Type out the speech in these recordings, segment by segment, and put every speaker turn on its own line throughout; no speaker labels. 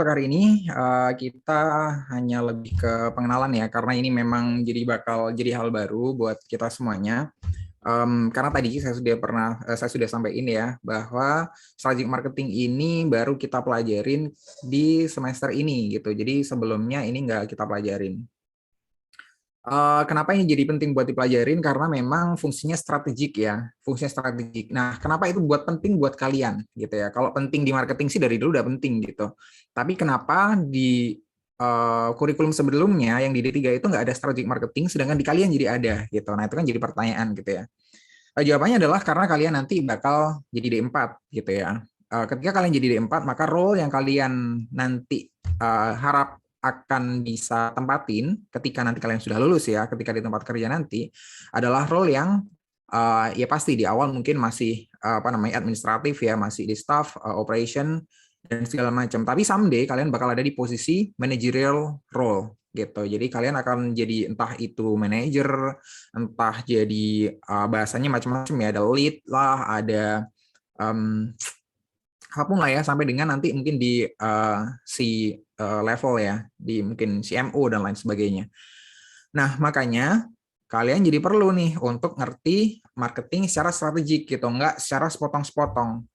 untuk hari ini kita hanya lebih ke pengenalan ya, karena ini memang bakal jadi hal baru buat kita semuanya. Karena tadi saya sudah sampaikan ya bahwa strategic marketing ini baru kita pelajarin di semester ini gitu. Jadi sebelumnya ini nggak kita pelajarin. Kenapa ini jadi penting buat dipelajarin? Karena memang fungsinya strategik ya, fungsinya strategik. Nah, kenapa itu penting buat kalian gitu ya? Kalau penting di marketing sih dari dulu udah penting gitu. Tapi kenapa di kurikulum sebelumnya yang di D3 itu nggak ada strategic marketing, sedangkan di kalian jadi ada gitu. Nah, itu kan jadi pertanyaan gitu ya. Jawabannya adalah karena kalian nanti bakal jadi D4 gitu ya. Ketika kalian jadi D4, maka role yang kalian nanti harap akan bisa tempatin ketika nanti kalian sudah lulus ya, ketika di tempat kerja nanti adalah role yang ya pasti di awal mungkin masih administratif ya, masih di staff, operation dan segala macam. Tapi someday kalian bakal ada di posisi managerial role gitu. Jadi kalian akan jadi entah itu manager, entah jadi bahasanya macam-macam ya, ada lead lah, ada apapun lah ya, sampai dengan nanti mungkin di level ya, di mungkin CMO dan lain sebagainya. Nah, makanya kalian jadi perlu nih untuk ngerti marketing secara strategik gitu, nggak secara sepotong-sepotong.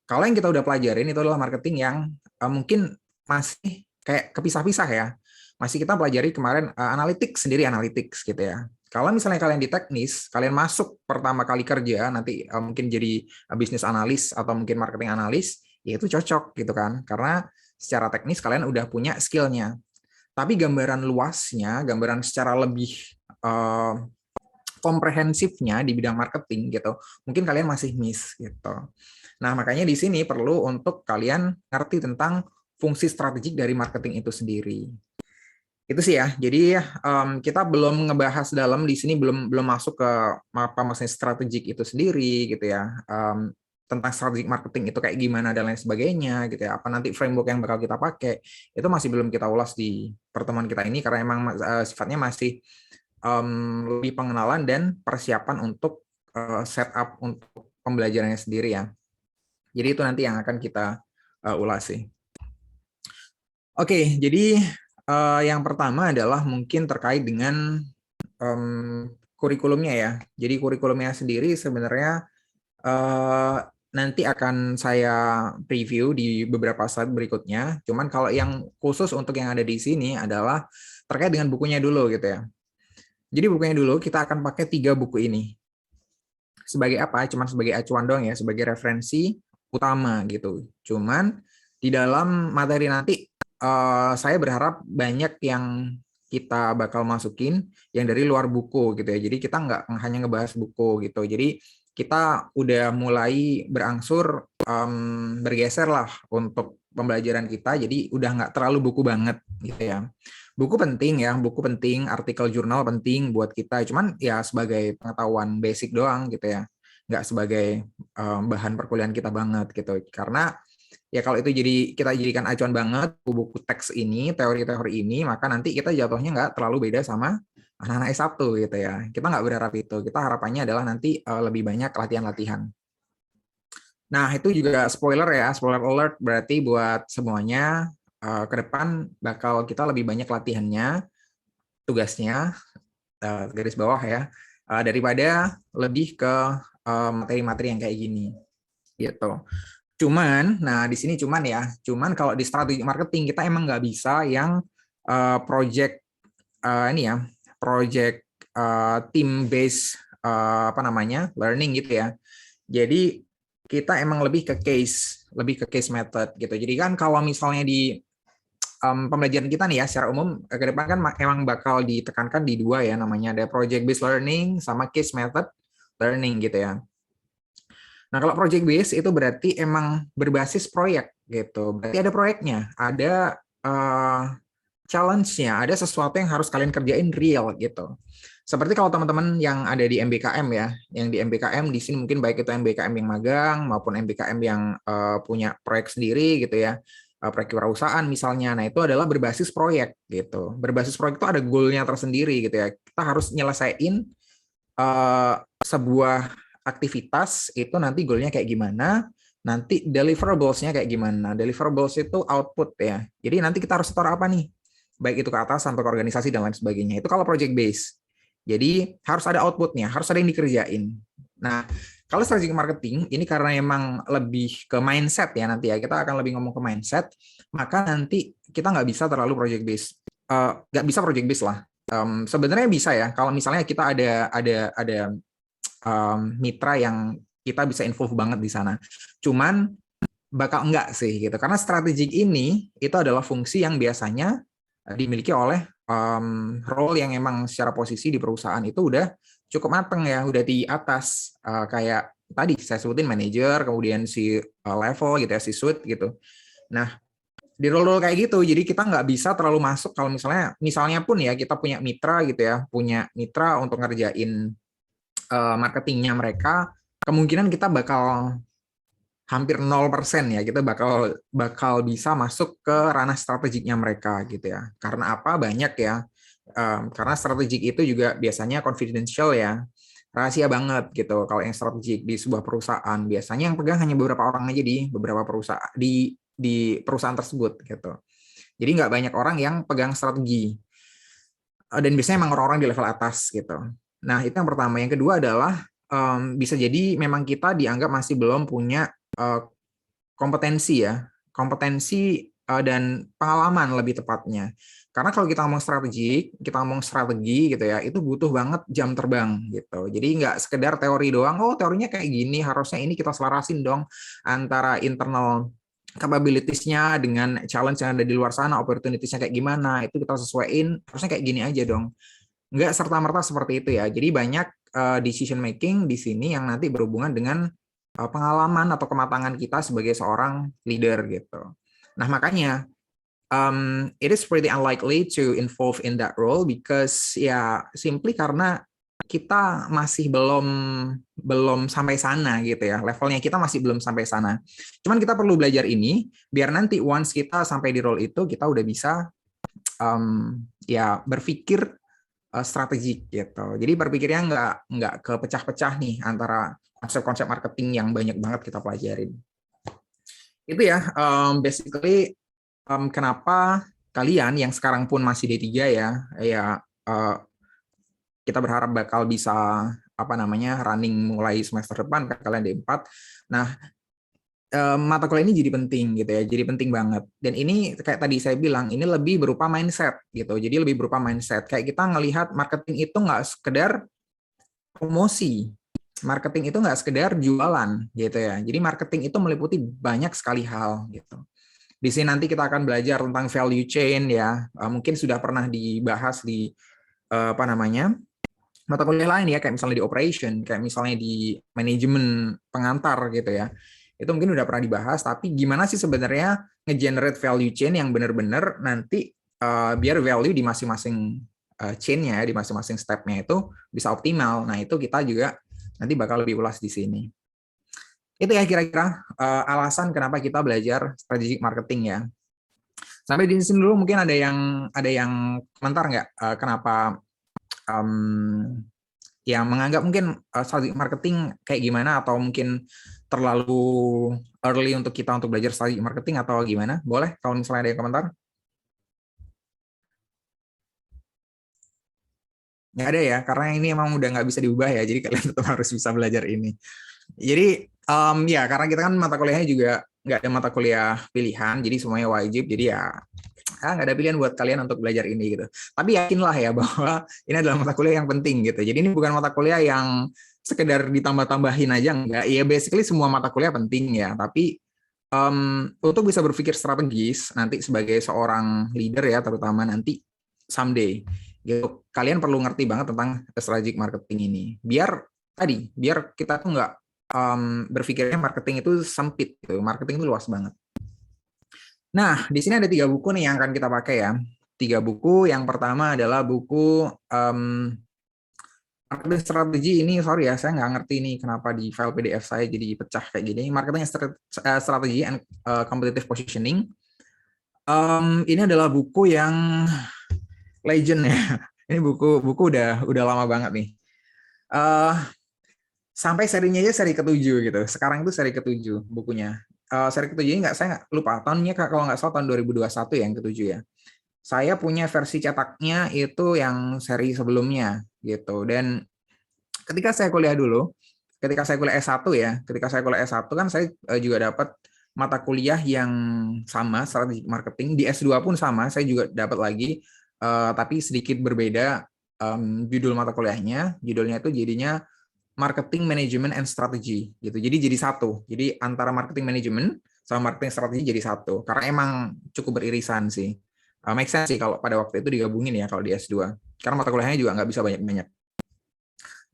Kalau yang kita udah pelajarin itu adalah marketing yang mungkin masih kayak kepisah-pisah ya. Masih kita pelajari kemarin analytics gitu ya. Kalau misalnya kalian di teknis, kalian masuk pertama kali kerja, nanti mungkin jadi bisnis analis atau mungkin marketing analis, ya itu cocok gitu kan. Karena secara teknis kalian udah punya skill-nya. Tapi gambaran luasnya, gambaran secara lebih komprehensifnya di bidang marketing gitu, mungkin kalian masih miss gitu. Nah, makanya di sini perlu untuk kalian ngerti tentang fungsi strategik dari marketing itu sendiri. Itu sih ya. Jadi kita belum ngebahas dalam di sini, belum masuk ke apa maksudnya strategik itu sendiri gitu ya. Tentang strategic marketing itu kayak gimana dan lain sebagainya gitu ya. Apa nanti framework yang bakal kita pakai itu masih belum kita ulas di pertemuan kita ini karena emang sifatnya masih lebih pengenalan dan persiapan untuk setup untuk pembelajarannya sendiri ya. Jadi itu nanti yang akan kita ulas sih. Oke, jadi yang pertama adalah mungkin terkait dengan kurikulumnya ya. Jadi kurikulumnya sendiri sebenarnya nanti akan saya preview di beberapa slide berikutnya. Cuman kalau yang khusus untuk yang ada di sini adalah terkait dengan bukunya dulu gitu ya. Jadi bukunya dulu kita akan pakai 3 buku ini. Sebagai apa? Cuman sebagai acuan dong ya, sebagai referensi utama gitu. Cuman di dalam materi nanti saya berharap banyak yang kita bakal masukin yang dari luar buku gitu ya. Jadi kita nggak hanya ngebahas buku gitu. Jadi kita udah mulai berangsur bergeser lah untuk pembelajaran kita. Jadi udah nggak terlalu buku banget gitu ya. Buku penting ya, buku penting, artikel jurnal penting buat kita. Cuman ya sebagai pengetahuan basic doang gitu ya, nggak sebagai bahan perkuliahan kita banget gitu. Karena ya kalau itu kita jadikan acuan banget buku teks ini, teori-teori ini, maka nanti kita jatuhnya nggak terlalu beda sama anak-anak S1 gitu ya. Kita nggak berharap itu. Kita harapannya adalah nanti lebih banyak latihan-latihan. Nah, itu juga spoiler ya, spoiler alert berarti buat semuanya ke depan bakal kita lebih banyak latihannya, tugasnya, garis bawah ya, daripada lebih ke materi-materi yang kayak gini gitu. Cuman, nah di sini cuman kalau di strategi marketing kita emang nggak bisa yang project project team based learning gitu ya. Jadi kita emang lebih ke case method gitu. Jadi kan kalau misalnya di pembelajaran kita nih ya secara umum ke depan kan emang bakal ditekankan di 2 ya, namanya ada project based learning sama case method learning gitu ya. Nah, kalau project based itu berarti emang berbasis proyek gitu. Berarti ada proyeknya, ada challenge-nya, ada sesuatu yang harus kalian kerjain real gitu. Seperti kalau teman-teman yang ada di MBKM ya, yang di MBKM di sini mungkin baik itu MBKM yang magang maupun MBKM yang punya proyek sendiri gitu ya, proyek kewirausahaan misalnya. Nah, itu adalah berbasis proyek gitu. Berbasis proyek itu ada goal-nya tersendiri gitu ya. Kita harus nyelesain sebuah aktivitas itu nanti goalnya kayak gimana, Nanti deliverables-nya kayak gimana? Deliverables itu output ya. Jadi nanti kita harus setor apa nih? Baik itu ke atas sampai ke organisasi dan lain sebagainya. Itu kalau project base. Jadi harus ada outputnya, harus ada yang dikerjain. Nah, kalau strategic marketing ini karena emang lebih ke mindset ya nanti ya, kita akan lebih ngomong ke mindset, maka nanti kita nggak bisa terlalu project base. Nggak bisa project base lah. Sebenarnya bisa ya, kalau misalnya kita ada mitra yang kita bisa involve banget di sana. Cuman bakal enggak sih gitu, karena strategik ini itu adalah fungsi yang biasanya dimiliki oleh role yang emang secara posisi di perusahaan itu udah cukup mateng ya, udah di atas kayak tadi saya sebutin manajer, kemudian si level gitu ya, si suite gitu. Nah, di role-role kayak gitu, jadi kita nggak bisa terlalu masuk kalau misalnya pun ya kita punya mitra gitu ya, punya mitra untuk ngerjain marketingnya mereka, kemungkinan kita bakal hampir 0% ya, kita bakal bisa masuk ke ranah strategiknya mereka gitu ya. Karena apa? Banyak ya. Karena strategik itu juga biasanya confidential ya, rahasia banget gitu. Kalau yang strategik di sebuah perusahaan, biasanya yang pegang hanya beberapa orang aja di beberapa perusahaan di perusahaan tersebut gitu. Jadi nggak banyak orang yang pegang strategi. Dan biasanya emang orang-orang di level atas gitu. Nah, itu yang pertama. Yang kedua adalah bisa jadi memang kita dianggap masih belum punya kompetensi ya, kompetensi dan pengalaman lebih tepatnya. Karena kalau kita ngomong strategi gitu ya, itu butuh banget jam terbang gitu. Jadi nggak sekedar teori doang, oh teorinya kayak gini, harusnya ini kita selarasin dong antara internal capabilities-nya dengan challenge yang ada di luar sana, opportunities-nya kayak gimana, itu kita sesuaiin, harusnya kayak gini aja dong. Nggak serta-merta seperti itu ya. Jadi banyak decision making di sini yang nanti berhubungan dengan pengalaman atau kematangan kita sebagai seorang leader gitu. Nah, makanya it is pretty unlikely to involve in that role because ya simply karena kita masih belum sampai sana gitu ya. Levelnya kita masih belum sampai sana. Cuman kita perlu belajar ini biar nanti once kita sampai di role itu kita udah bisa ya berpikir strategik gitu. Jadi berpikirnya nggak kepecah-pecah nih antara konsep-konsep marketing yang banyak banget kita pelajarin. Itu ya, basically kenapa kalian yang sekarang pun masih D3 ya kita berharap bakal bisa running mulai semester depan kalian D4. Nah, mata kuliah ini jadi penting gitu ya, jadi penting banget. Dan ini kayak tadi saya bilang, ini lebih berupa mindset gitu. Jadi lebih berupa mindset. Kayak kita ngelihat marketing itu nggak sekedar promosi, marketing itu nggak sekedar jualan gitu ya. Jadi marketing itu meliputi banyak sekali hal gitu. Di sini nanti kita akan belajar tentang value chain ya. Mungkin sudah pernah dibahas di mata kuliah lain ya, kayak misalnya di operation, kayak misalnya di manajemen pengantar gitu ya. Itu mungkin udah pernah dibahas, tapi gimana sih sebenarnya nge-generate value chain yang benar-benar nanti biar value di masing-masing chain-nya, di masing-masing step-nya itu bisa optimal. Nah, itu kita juga nanti bakal lebih ulas di sini. Itu ya kira-kira alasan kenapa kita belajar strategic marketing ya. Sampai di sini dulu mungkin ada yang komentar nggak kenapa yang menganggap mungkin strategic marketing kayak gimana, atau mungkin terlalu early untuk kita untuk belajar strategic marketing atau gimana? Boleh kalau misalnya ada yang komentar. Nggak ada ya, karena ini emang udah nggak bisa diubah ya, jadi kalian tetap harus bisa belajar ini. Jadi ya karena kita kan mata kuliahnya juga nggak ada mata kuliah pilihan, jadi semuanya wajib, jadi ya nggak ada pilihan buat kalian untuk belajar ini gitu. Tapi yakinlah ya bahwa ini adalah mata kuliah yang penting gitu. Jadi ini bukan mata kuliah yang sekedar ditambah-tambahin aja, enggak. Ya basically semua mata kuliah penting ya, tapi untuk bisa berpikir strategis nanti sebagai seorang leader ya, terutama nanti someday gitu, kalian perlu ngerti banget tentang strategic marketing ini. Biar kita tuh nggak berpikirnya marketing itu sempit gitu. Marketing itu luas banget. Nah, di sini ada 3 buku nih yang akan kita pakai ya. 3 buku. Yang pertama adalah buku marketing strategi. Ini sorry ya, saya nggak ngerti nih kenapa di file PDF saya jadi pecah kayak gini. Marketing strategi and competitive positioning. Ini adalah buku yang legend ya. Ini buku udah lama banget nih. Sampai serinya aja seri ketujuh gitu. Sekarang itu seri ketujuh bukunya. Seri ketujuh ini saya nggak lupa tahunnya, kalau nggak salah tahun 2021 ya, yang ketujuh ya. Saya punya versi cetaknya itu yang seri sebelumnya gitu. Dan ketika saya kuliah dulu, ketika saya kuliah S1 ya, ketika saya kuliah S1 kan saya juga dapat mata kuliah yang sama, strategi marketing. Di S2 pun sama, saya juga dapat lagi, tapi sedikit berbeda judul mata kuliahnya. Judulnya itu jadinya Marketing Management and Strategy gitu. Jadi satu. Jadi antara marketing management sama marketing strategi jadi satu. Karena emang cukup beririsan sih. Make sense sih kalau pada waktu itu digabungin ya kalau di S2. Karena mata kuliahnya juga nggak bisa banyak-banyak.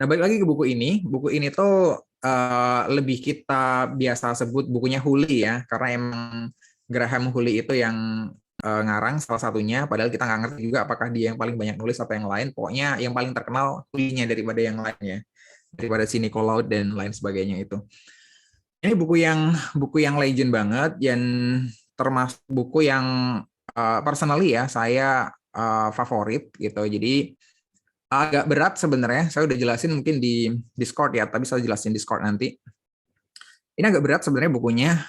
Nah, balik lagi ke buku ini. Buku ini tuh lebih kita biasa sebut bukunya Huli ya, karena emang Graham Huli itu yang ngarang salah satunya, padahal kita nggak ngerti juga apakah dia yang paling banyak nulis atau yang lain. Pokoknya yang paling terkenal Hulinya daripada yang lainnya, daripada si Nicolaud dan lain sebagainya itu. Ini buku yang legend banget, dan termasuk buku yang personally ya saya favorit gitu. Jadi agak berat sebenarnya. Saya udah jelasin mungkin di Discord ya, tapi saya jelasin Discord nanti. Ini agak berat sebenarnya bukunya,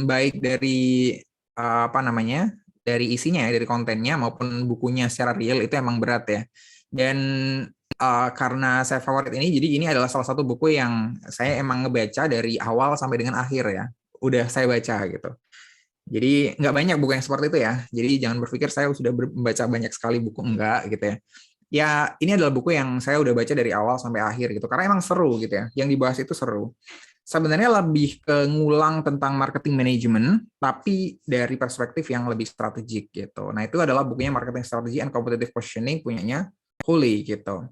baik dari apa namanya, dari isinya ya, dari kontennya maupun bukunya secara real itu emang berat ya. Dan karena saya favorit ini, jadi ini adalah salah satu buku yang saya emang ngebaca dari awal sampai dengan akhir ya. Udah saya baca gitu. Jadi nggak banyak buku yang seperti itu ya. Jadi jangan berpikir saya sudah membaca banyak sekali buku, enggak gitu ya. Ya, ini adalah buku yang saya udah baca dari awal sampai akhir gitu. Karena emang seru gitu ya. Yang dibahas itu seru. Sebenarnya lebih ke ngulang tentang marketing management, tapi dari perspektif yang lebih strategik gitu. Nah, itu adalah bukunya Marketing Strategy and Competitive Positioning, punyanya Huli gitu.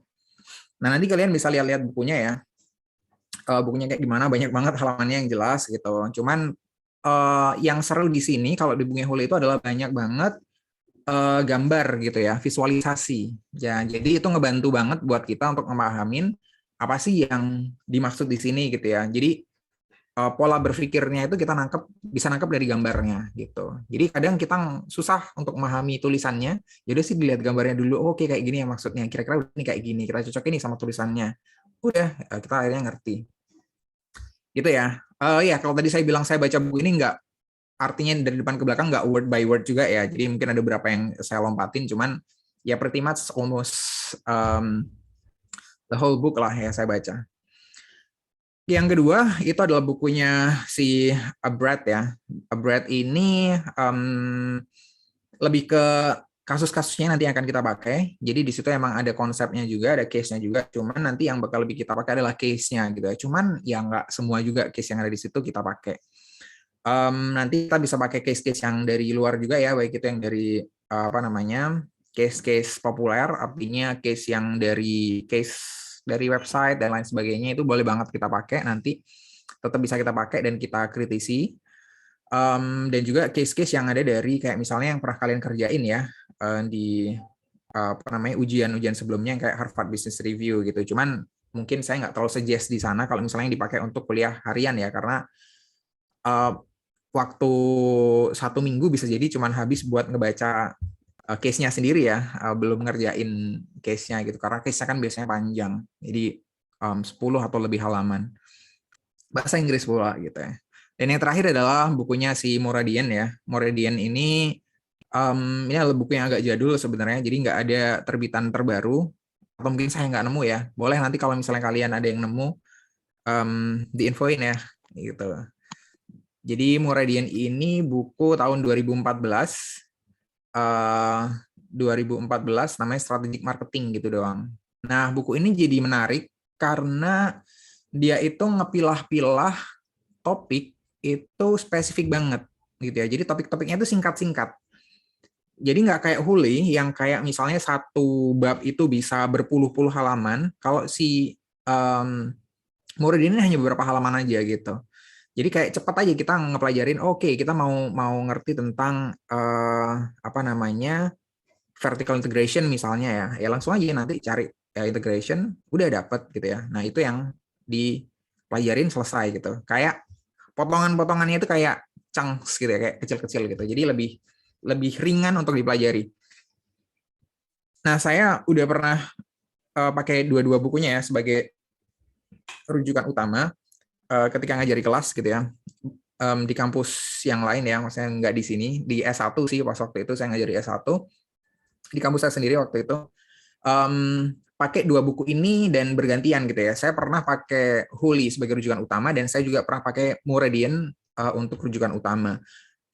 Nah, nanti kalian bisa lihat-lihat bukunya ya. Bukunya kayak gimana, banyak banget halamannya yang jelas gitu. Cuman yang seru di sini kalau di bukunya Huli itu adalah banyak banget gambar gitu ya, visualisasi. Ya, jadi itu ngebantu banget buat kita untuk memahamin apa sih yang dimaksud di sini gitu ya. Jadi pola berpikirnya itu kita bisa nangkep dari gambarnya gitu. Jadi kadang kita susah untuk memahami tulisannya, jadi sih dilihat gambarnya dulu, oh, oke kayak gini ya maksudnya, kira-kira ini kayak gini, kita cocokin nih sama tulisannya. Udah, kita akhirnya ngerti. Gitu ya. Ya, kalau tadi saya bilang saya baca buku ini nggak artinya dari depan ke belakang, nggak word by word juga ya. Jadi mungkin ada beberapa yang saya lompatin, cuman ya pretty much almost the whole book lah ya saya baca. Yang kedua itu adalah bukunya si Brad ya. Brad ini lebih ke kasus-kasusnya nanti akan kita pakai. Jadi di situ emang ada konsepnya juga, ada case-nya juga. Cuman nanti yang bakal lebih kita pakai adalah case-nya gitu ya. Cuman ya nggak semua juga case yang ada di situ kita pakai. Nanti kita bisa pakai case-case yang dari luar juga ya, baik itu yang dari apa namanya, case-case populer, artinya case yang dari website dan lain sebagainya, itu boleh banget kita pakai, nanti tetap bisa kita pakai dan kita kritisi. Dan juga case-case yang ada dari kayak misalnya yang pernah kalian kerjain ya di apa namanya, ujian-ujian sebelumnya yang kayak Harvard Business Review gitu. Cuman mungkin saya nggak terlalu suggest di sana kalau misalnya yang dipakai untuk kuliah harian ya, karena waktu 1 minggu bisa jadi cuman habis buat ngebaca case-nya sendiri ya, belum ngerjain case-nya gitu, karena case-nya kan biasanya panjang, jadi 10 atau lebih halaman. Bahasa Inggris pula gitu ya. Dan yang terakhir adalah bukunya si Mouradian ya. Mouradian ini adalah buku yang agak jadul sebenarnya, jadi nggak ada terbitan terbaru, atau mungkin saya nggak nemu ya. Boleh nanti kalau misalnya kalian ada yang nemu, diinfoin ya gitu. Jadi Mouradian ini buku tahun 2014, 2014 namanya Strategic Marketing gitu doang. Nah, buku ini jadi menarik karena dia itu ngepilah-pilah topik itu spesifik banget gitu ya. Jadi topik-topiknya itu singkat-singkat. Jadi nggak kayak Huli yang kayak misalnya satu bab itu bisa berpuluh-puluh halaman. Kalau si Mouradian ini hanya beberapa halaman aja gitu. Jadi kayak cepat aja kita ngepelajarin, oke, kita mau ngerti tentang apa namanya, vertical integration misalnya ya. Ya langsung aja nanti cari integration, udah dapet gitu ya. Nah, itu yang dipelajarin selesai gitu. Kayak potongan-potongannya itu kayak chunks gitu ya, kayak kecil-kecil gitu. Jadi lebih ringan untuk dipelajari. Nah, saya udah pernah pakai dua-dua bukunya ya sebagai rujukan utama ketika ngajari kelas gitu ya. Di kampus yang lain ya, maksudnya nggak di sini, di S1 sih pas waktu itu saya ngajari S1. Di kampus saya sendiri waktu itu pakai dua buku ini dan bergantian gitu ya. Saya pernah pakai Huli sebagai rujukan utama dan saya juga pernah pakai Muradian untuk rujukan utama.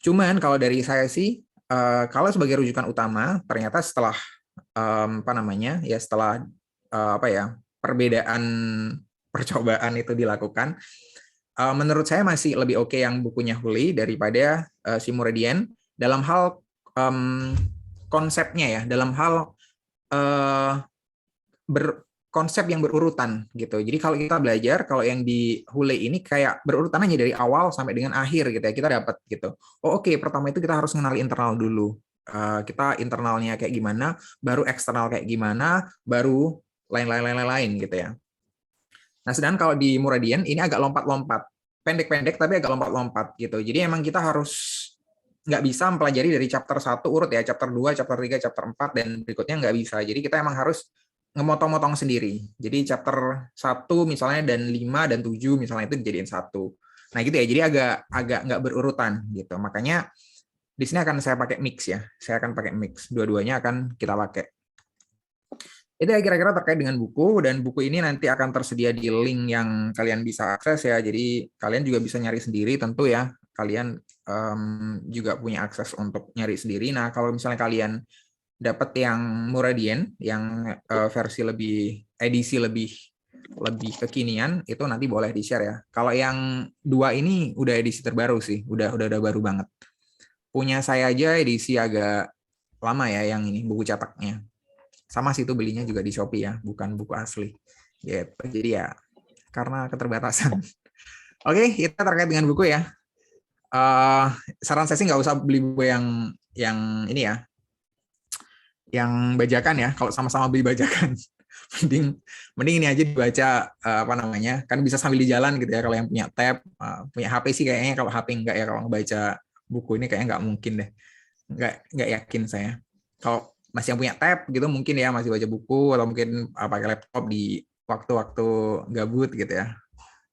Cuman kalau dari saya sih, kalau sebagai rujukan utama, ternyata setelah apa namanya ya setelah apa ya perbedaan percobaan itu dilakukan, menurut saya masih lebih oke yang bukunya Huli daripada si Muradian dalam hal konsepnya ya, dalam hal konsep yang berurutan gitu. Jadi kalau kita belajar, kalau yang di Hule ini kayak berurutan aja dari awal sampai dengan akhir gitu ya, kita dapat gitu. Oh oke, pertama itu kita harus mengenali internal dulu. Kita internalnya kayak gimana, baru eksternal kayak gimana, baru lain-lain gitu ya. Nah, sedangkan kalau di Muradian ini agak lompat-lompat. Pendek-pendek tapi agak lompat-lompat gitu. Jadi emang kita harus nggak bisa mempelajari dari chapter 1 urut ya, chapter 2, chapter 3, chapter 4, dan berikutnya nggak bisa. Jadi kita emang harus ngemotong-motong sendiri. Jadi chapter 1 misalnya dan 5 dan 7 misalnya itu dijadiin satu. Nah gitu ya, jadi agak nggak berurutan gitu. Makanya di sini akan saya pakai mix ya. Saya akan pakai mix. Dua-duanya akan kita pakai. Itu ya kira-kira terkait dengan buku, dan buku ini nanti akan tersedia di link yang kalian bisa akses ya. Jadi kalian juga bisa nyari sendiri tentu ya. Kalian juga punya akses untuk nyari sendiri. Nah kalau misalnya kalian dapat yang Muradian, yang versi edisi lebih kekinian, itu nanti boleh di-share ya. Kalau yang 2 ini udah edisi terbaru sih, udah baru banget. Punya saya aja edisi agak lama ya yang ini buku cetaknya. Sama sih itu belinya juga di Shopee ya, bukan buku asli. Gitu. Jadi ya karena keterbatasan. Oke, kita terkait dengan buku ya. Saran saya sih nggak usah beli buku yang ini ya, yang bajakan ya. Kalau sama-sama beli bajakan, mending ini aja dibaca apa namanya, kan bisa sambil di jalan gitu ya. Kalau yang punya tab, punya HP sih kayaknya. Kalau HP enggak ya, kalau ngebaca buku ini kayaknya nggak mungkin deh. Nggak yakin saya. Kalau masih yang punya tab gitu mungkin ya masih baca buku, atau mungkin pakai laptop di waktu-waktu gabut gitu ya.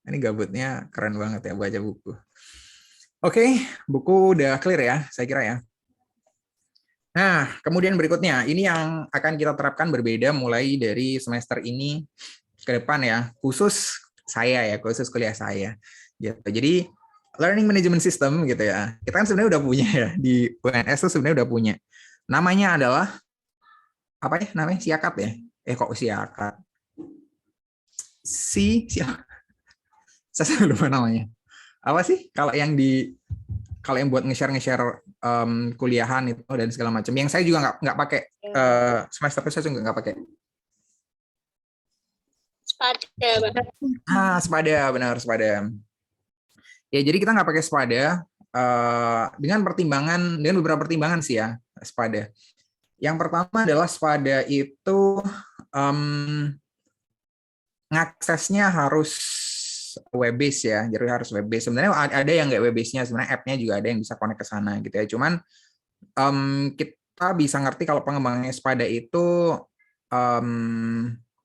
Ini gabutnya keren banget ya baca buku. Oke, buku udah clear ya, saya kira ya. Nah, kemudian berikutnya, ini yang akan kita terapkan berbeda mulai dari semester ini ke depan ya, khusus saya ya, khusus kuliah saya. Gitu. Jadi, learning management system gitu ya, kita kan sebenarnya udah punya ya, di UNS tuh sebenarnya udah punya. Namanya adalah apa ya namanya, Siakat ya, kok Siakat siapa, saya lupa namanya apa sih kalau yang buat nge-share kuliahan itu dan segala macam, yang saya juga nggak pakai semester itu, saya juga nggak pakai. Spada, benar, Spada ya. Jadi kita nggak pakai Spada dengan beberapa pertimbangan sih ya. Spada yang pertama adalah Spada itu ngaksesnya harus web base ya, jadi harus web base. Sebenarnya ada yang nggak web base-nya, sebenarnya app-nya juga ada yang bisa connect ke sana gitu ya. Cuman kita bisa ngerti kalau pengembangan Spada itu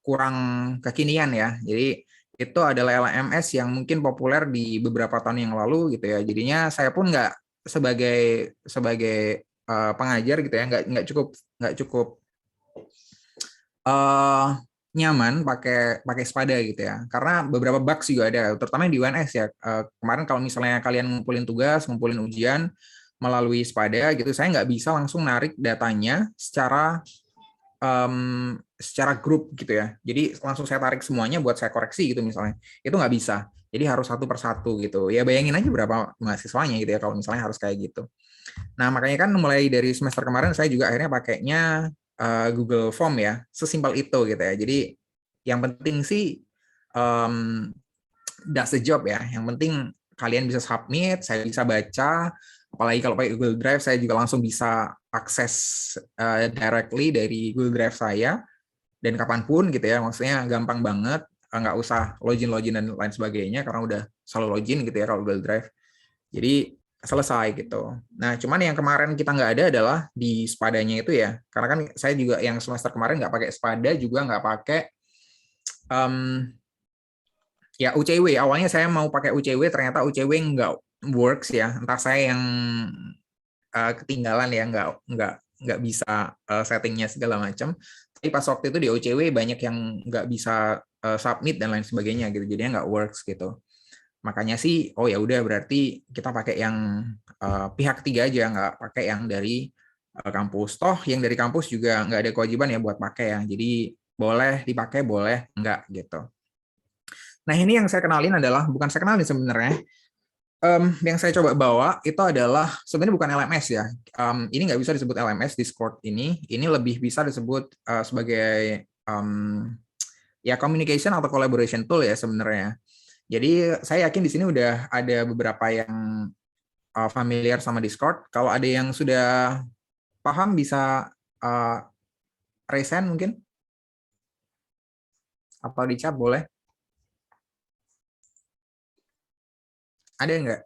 kurang kekinian ya. Jadi itu adalah LMS yang mungkin populer di beberapa tahun yang lalu gitu ya. Jadinya saya pun nggak sebagai pengajar gitu ya, nggak cukup nyaman pakai Spada gitu ya, karena beberapa bugs juga ada, terutama di UNS ya. Kemarin kalau misalnya kalian ngumpulin ujian melalui Spada gitu, saya nggak bisa langsung narik datanya secara grup gitu ya. Jadi langsung saya tarik semuanya buat saya koreksi gitu misalnya, itu nggak bisa. Jadi harus satu persatu gitu. Ya bayangin aja berapa mahasiswanya gitu ya kalau misalnya harus kayak gitu. Nah makanya kan mulai dari semester kemarin saya juga akhirnya pakainya Google Form ya, sesimpel itu gitu ya. Jadi yang penting sih that's the job ya. Yang penting kalian bisa submit, saya bisa baca. Apalagi kalau pakai Google Drive, saya juga langsung bisa akses directly dari Google Drive saya dan kapanpun gitu ya. Maksudnya gampang banget, nggak usah login dan lain sebagainya karena udah selalu login gitu ya kalau Google Drive. Jadi selesai gitu. Nah, cuman yang kemarin kita nggak ada adalah di Spadanya itu ya. Karena kan saya juga yang semester kemarin nggak pakai Spada, juga nggak pakai Ya UCW, awalnya saya mau pakai UCW, ternyata UCW nggak works ya. Entah saya yang ketinggalan ya, nggak bisa settingnya segala macam. Tapi pas waktu itu di OCW banyak yang nggak bisa submit dan lain sebagainya gitu, jadinya nggak works gitu. Makanya sih, oh ya udah berarti kita pakai yang pihak ketiga aja, nggak pakai yang dari kampus. Toh yang dari kampus juga nggak ada kewajiban ya buat pakai ya. Jadi boleh dipakai, boleh nggak gitu. Nah ini yang saya kenalin adalah, bukan saya kenalin sebenarnya, yang saya coba bawa itu adalah sebenarnya bukan LMS ya. Ini nggak bisa disebut LMS Discord ini. Ini lebih bisa disebut sebagai ya communication atau collaboration tool ya sebenarnya. Jadi saya yakin di sini udah ada beberapa yang familiar sama Discord. Kalau ada yang sudah paham bisa uh, raise hand mungkin, atau di chat boleh. Ada nggak?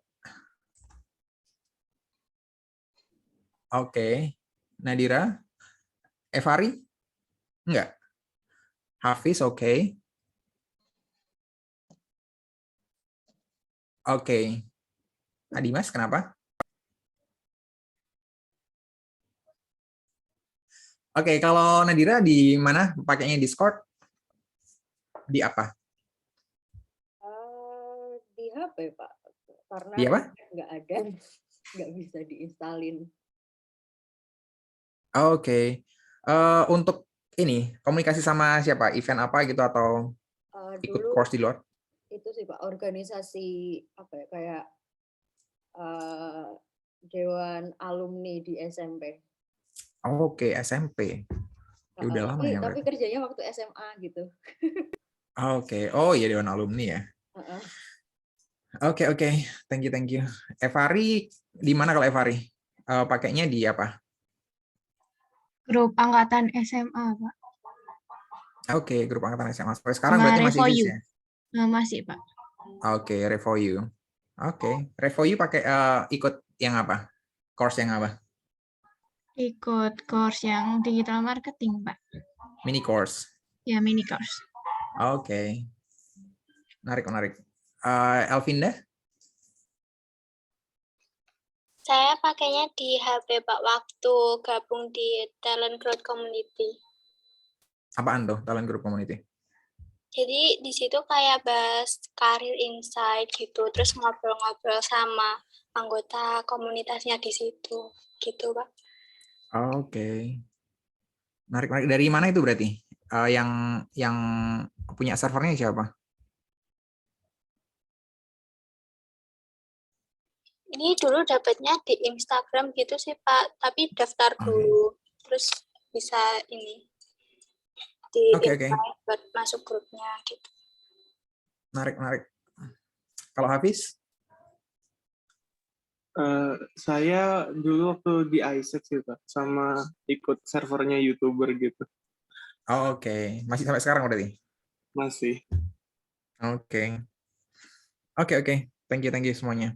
Oke. Nadira? Evari? Nggak. Hafiz, oke. Oke. Adimas, kenapa? Oke, kalau Nadira di mana pakainya Discord? Di apa?
Di HP Pak, karena
Di apa?
nggak ada, nggak bisa diinstalin.
Oke. Untuk ini komunikasi sama siapa? Event apa gitu atau ikut
Dulu
course di luar?
itu sih Pak, organisasi apa ya, kayak dewan alumni di SMP.
Oke, SMP. Ya udah lama ya
Tapi
berarti.
kerjanya waktu SMA gitu.
Oke. Oh iya, Dewan Alumni ya. Oke, oke. Thank you, thank you. Evari, di mana kalau Evari? Pakainya di apa?
Grup angkatan SMA, Pak.
Oke, grup angkatan SMA. Sampai sekarang
Sama
berarti masih
Revo
eksis
You.
ya?
Masih, Pak.
Oke, Revo You. Oke, Revo You pakai ikut yang apa? Course yang apa?
Ikut course yang digital marketing, Pak.
Mini course.
Ya, mini course.
Oke. Menarik, menarik. Elvinda?
Saya pakainya di HP Pak waktu gabung di Talent Growth Community.
Apaan tuh Talent Group Community?
Jadi di situ kayak bahas karir insight gitu, terus ngobrol-ngobrol sama anggota komunitasnya di situ, gitu Pak.
Oke. Menarik, menarik. Dari mana itu berarti? Yang punya servernya siapa?
Ini dulu dapatnya di Instagram gitu sih Pak, tapi daftar dulu, terus bisa ini di
Oke.
invite buat masuk grupnya gitu.
Menarik, menarik. Kalau Hafiz?
Saya dulu waktu di Isaac sih Pak, sama ikut servernya YouTuber gitu.
Oke. Masih sampai sekarang berarti?
Masih.
Oke. Oke. Thank you semuanya.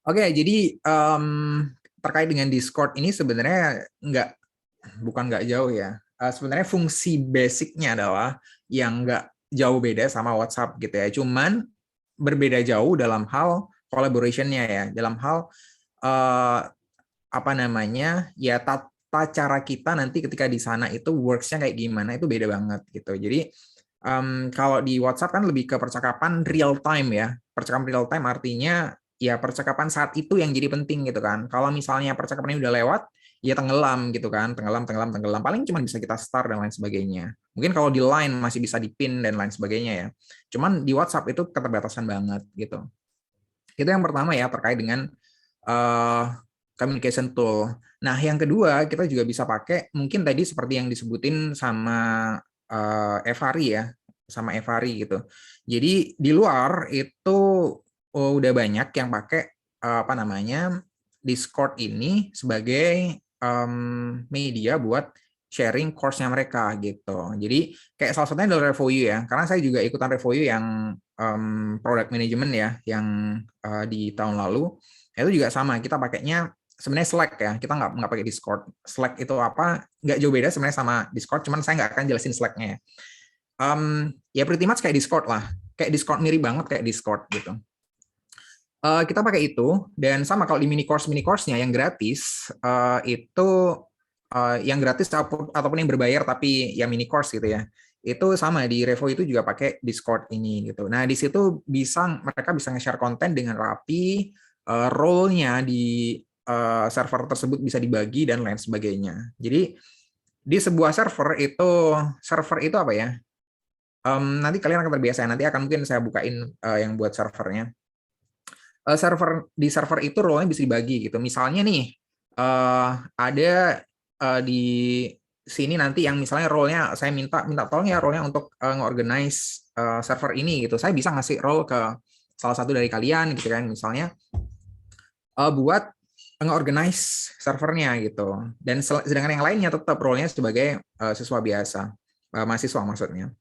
Oke, jadi terkait dengan Discord ini sebenarnya bukan nggak jauh ya. Sebenarnya fungsi basicnya adalah yang nggak jauh beda sama WhatsApp gitu ya. Cuman berbeda jauh dalam hal collaboration-nya ya. Dalam hal apa namanya ya, tata cara kita nanti ketika di sana itu works-nya kayak gimana itu beda banget gitu. Jadi kalau di WhatsApp kan lebih ke percakapan real time ya. Percakapan real time artinya ya percakapan saat itu yang jadi penting gitu kan. Kalau misalnya percakapan ini udah lewat, ya tenggelam gitu kan. Tenggelam. Paling cuma bisa kita start dan lain sebagainya. Mungkin kalau di Line masih bisa di-pin dan lain sebagainya ya. Cuman di WhatsApp itu keterbatasan banget gitu. Itu yang pertama ya, terkait dengan communication tool. Nah, yang kedua kita juga bisa pakai mungkin tadi seperti yang disebutin sama Evari ya, sama Evari gitu. Jadi di luar itu udah banyak yang pakai apa namanya Discord ini sebagai media buat sharing course-nya mereka gitu. Jadi kayak salah satunya adalah RevoU ya, karena saya juga ikutan RevoU yang product management ya, yang di tahun lalu. Itu juga sama, kita pakainya sebenarnya Slack ya, kita nggak pakai Discord. Slack itu apa? Nggak jauh beda sebenarnya sama Discord, cuman saya nggak akan jelasin Slack-nya ya. Ya pretty much kayak Discord lah. kayak Discord, mirip banget kayak Discord gitu. Kita pakai itu, dan sama kalau di mini course-nya yang gratis, itu yang gratis ataupun yang berbayar tapi yang mini course gitu ya, itu sama di Revo itu juga pakai Discord ini gitu. Nah di situ mereka bisa nge-share konten dengan rapi, role-nya di server tersebut bisa dibagi dan lain sebagainya. Jadi di sebuah server itu apa ya? Nanti kalian akan terbiasa. Nanti akan mungkin saya bukain yang buat servernya. Di server itu role-nya bisa dibagi gitu. Misalnya nih ada di sini nanti yang misalnya role-nya saya minta tolong ya role-nya untuk nge-organize server ini gitu. Saya bisa ngasih role ke salah satu dari kalian gitu kan, misalnya buat nge-organize servernya gitu. Dan sedangkan yang lainnya tetap role-nya sebagai siswa biasa, mahasiswa maksudnya.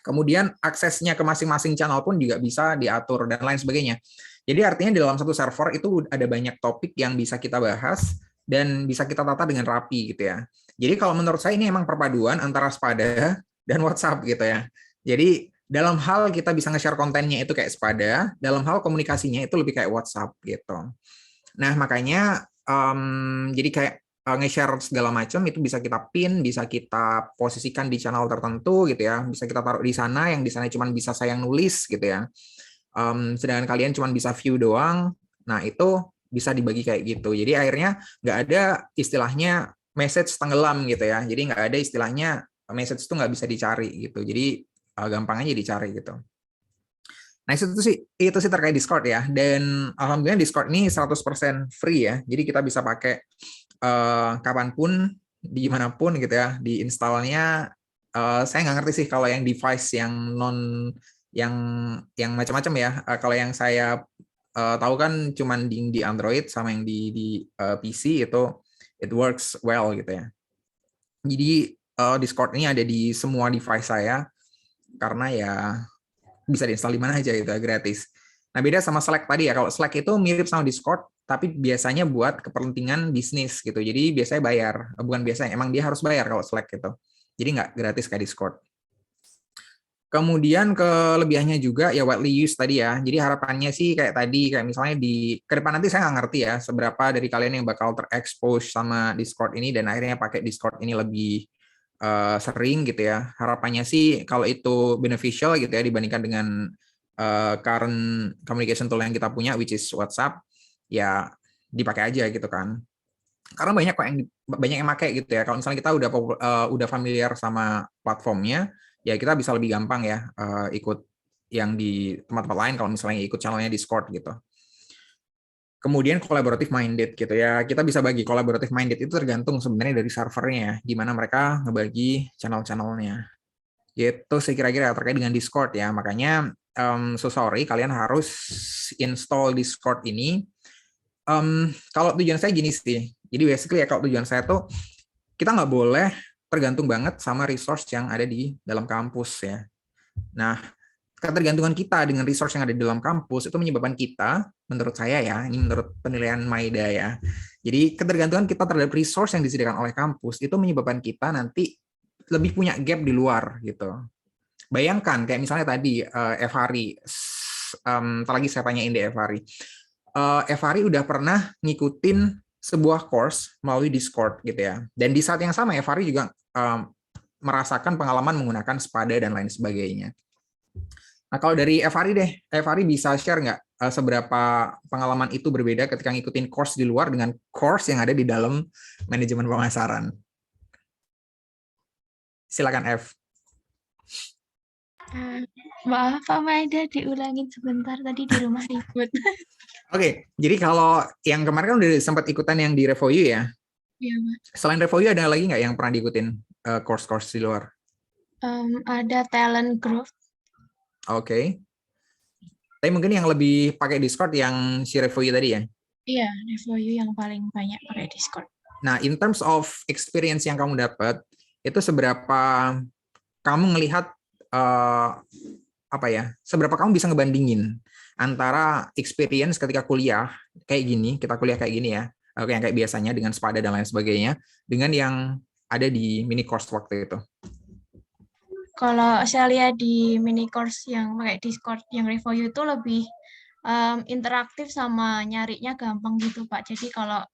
Kemudian aksesnya ke masing-masing channel pun juga bisa diatur dan lain sebagainya. Jadi artinya di dalam satu server itu ada banyak topik yang bisa kita bahas dan bisa kita tata dengan rapi gitu ya. Jadi kalau menurut saya ini emang perpaduan antara Spada dan WhatsApp gitu ya. Jadi dalam hal kita bisa nge-share kontennya itu kayak Spada, dalam hal komunikasinya itu lebih kayak WhatsApp gitu. Nah makanya jadi kayak nge-share segala macam itu bisa kita pin, bisa kita posisikan di channel tertentu gitu ya, bisa kita taruh di sana, yang di sana cuma bisa saya yang nulis gitu ya. Sedangkan kalian cuma bisa view doang, nah itu bisa dibagi kayak gitu. Jadi akhirnya nggak ada istilahnya message tenggelam gitu ya. Jadi nggak ada istilahnya message itu nggak bisa dicari gitu. Jadi gampang aja dicari gitu. Nah itu sih terkait Discord ya. Dan alhamdulillah Discord ini 100% free ya. Jadi kita bisa pakai kapanpun, dimanapun gitu ya. Di installnya saya nggak ngerti sih kalau yang device yang yang macam-macam ya. Kalau yang saya tahu kan cuman di Android sama yang di PC itu it works well gitu ya. Jadi Discord ini ada di semua device saya karena ya bisa diinstal di mana aja itu gratis. Nah beda sama Slack tadi ya. Kalau Slack itu mirip sama Discord tapi biasanya buat kepentingan bisnis gitu. Jadi biasanya bayar, bukan biasanya, emang dia harus bayar kalau Slack gitu. Jadi nggak gratis kayak Discord. Kemudian kelebihannya juga ya widely used tadi ya. Jadi harapannya sih kayak tadi, kayak misalnya di ke depan nanti saya nggak ngerti ya seberapa dari kalian yang bakal terekspos sama Discord ini dan akhirnya pakai Discord ini lebih sering gitu ya. Harapannya sih kalau itu beneficial gitu ya dibandingkan dengan current communication tool yang kita punya which is WhatsApp, ya dipakai aja gitu kan. Karena banyak yang pakai gitu ya. Kalau misalnya kita udah familiar sama platformnya, ya kita bisa lebih gampang ya ikut yang di tempat-tempat lain kalau misalnya ikut channelnya Discord gitu. Kemudian collaborative minded gitu ya. Kita bisa bagi collaborative minded itu tergantung sebenarnya dari servernya ya, gimana mereka ngebagi channel-channelnya. Gitu sih kira-kira terkait dengan Discord ya. Makanya so sorry kalian harus install Discord ini. Kalau tujuan saya gini sih. Jadi basically ya kalau tujuan saya tuh kita nggak boleh tergantung banget sama resource yang ada di dalam kampus ya. Nah, ketergantungan kita dengan resource yang ada di dalam kampus itu menyebabkan kita, menurut saya ya, ini menurut penilaian Maida ya. Jadi ketergantungan kita terhadap resource yang disediakan oleh kampus itu menyebabkan kita nanti lebih punya gap di luar gitu. Bayangkan kayak misalnya tadi Evari, lagi saya tanyain di Evari. Evari udah pernah ngikutin sebuah course melalui Discord gitu ya. Dan di saat yang sama Evari juga merasakan pengalaman menggunakan Spada dan lain sebagainya. Nah kalau dari Evari deh, Evari bisa share nggak seberapa pengalaman itu berbeda ketika ngikutin course di luar dengan course yang ada di dalam manajemen pemasaran? Silakan F.
Maaf Pak Maida, diulangin sebentar tadi di rumah ribut.
Oke, jadi kalau yang kemarin kan udah sempat ikutan yang di RevoU ya?
Iya, Pak.
Selain RevoU ada lagi nggak yang pernah diikutin course-course di luar?
Ada talent growth.
Oke. Tapi mungkin yang lebih pakai Discord yang si RevoU tadi ya?
Iya, RevoU yang paling banyak pakai Discord.
Nah, in terms of experience yang kamu dapat, itu seberapa kamu ngelihat seberapa kamu bisa ngebandingin antara experience ketika kuliah kayak gini, kita kuliah kayak gini ya, yang kayak biasanya dengan Spada dan lain sebagainya, dengan yang ada di mini course waktu itu?
kalau saya lihat di mini course yang pakai Discord yang Revoyu itu lebih interaktif sama nyarinya gampang gitu Pak. Jadi kalau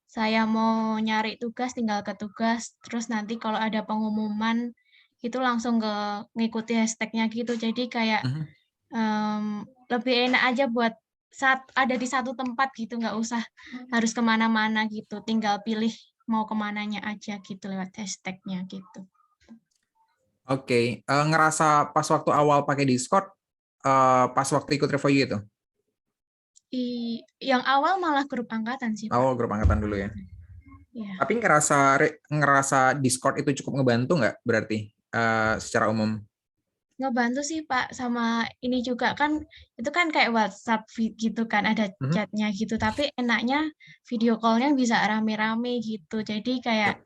saya mau nyari tugas tinggal ke tugas, terus nanti kalau ada pengumuman itu langsung ngikuti hashtag-nya gitu. Jadi kayak
Mhm.
lebih enak aja buat saat ada di satu tempat gitu, nggak usah harus kemana-mana gitu. Tinggal pilih mau kemananya aja gitu lewat hashtag-nya gitu.
Oke, ngerasa pas waktu awal pakai Discord, pas waktu ikut Revoyu itu?
Yang awal malah grup angkatan sih Pak.
Awal grup angkatan dulu ya.
Ya.
Tapi ngerasa Discord itu cukup ngebantu nggak berarti secara umum?
Ngebantu sih Pak, sama ini juga kan itu kan kayak WhatsApp gitu kan ada
Mhm.
chatnya gitu, tapi enaknya video call-nya bisa rame-rame gitu. Jadi kayak
Yap.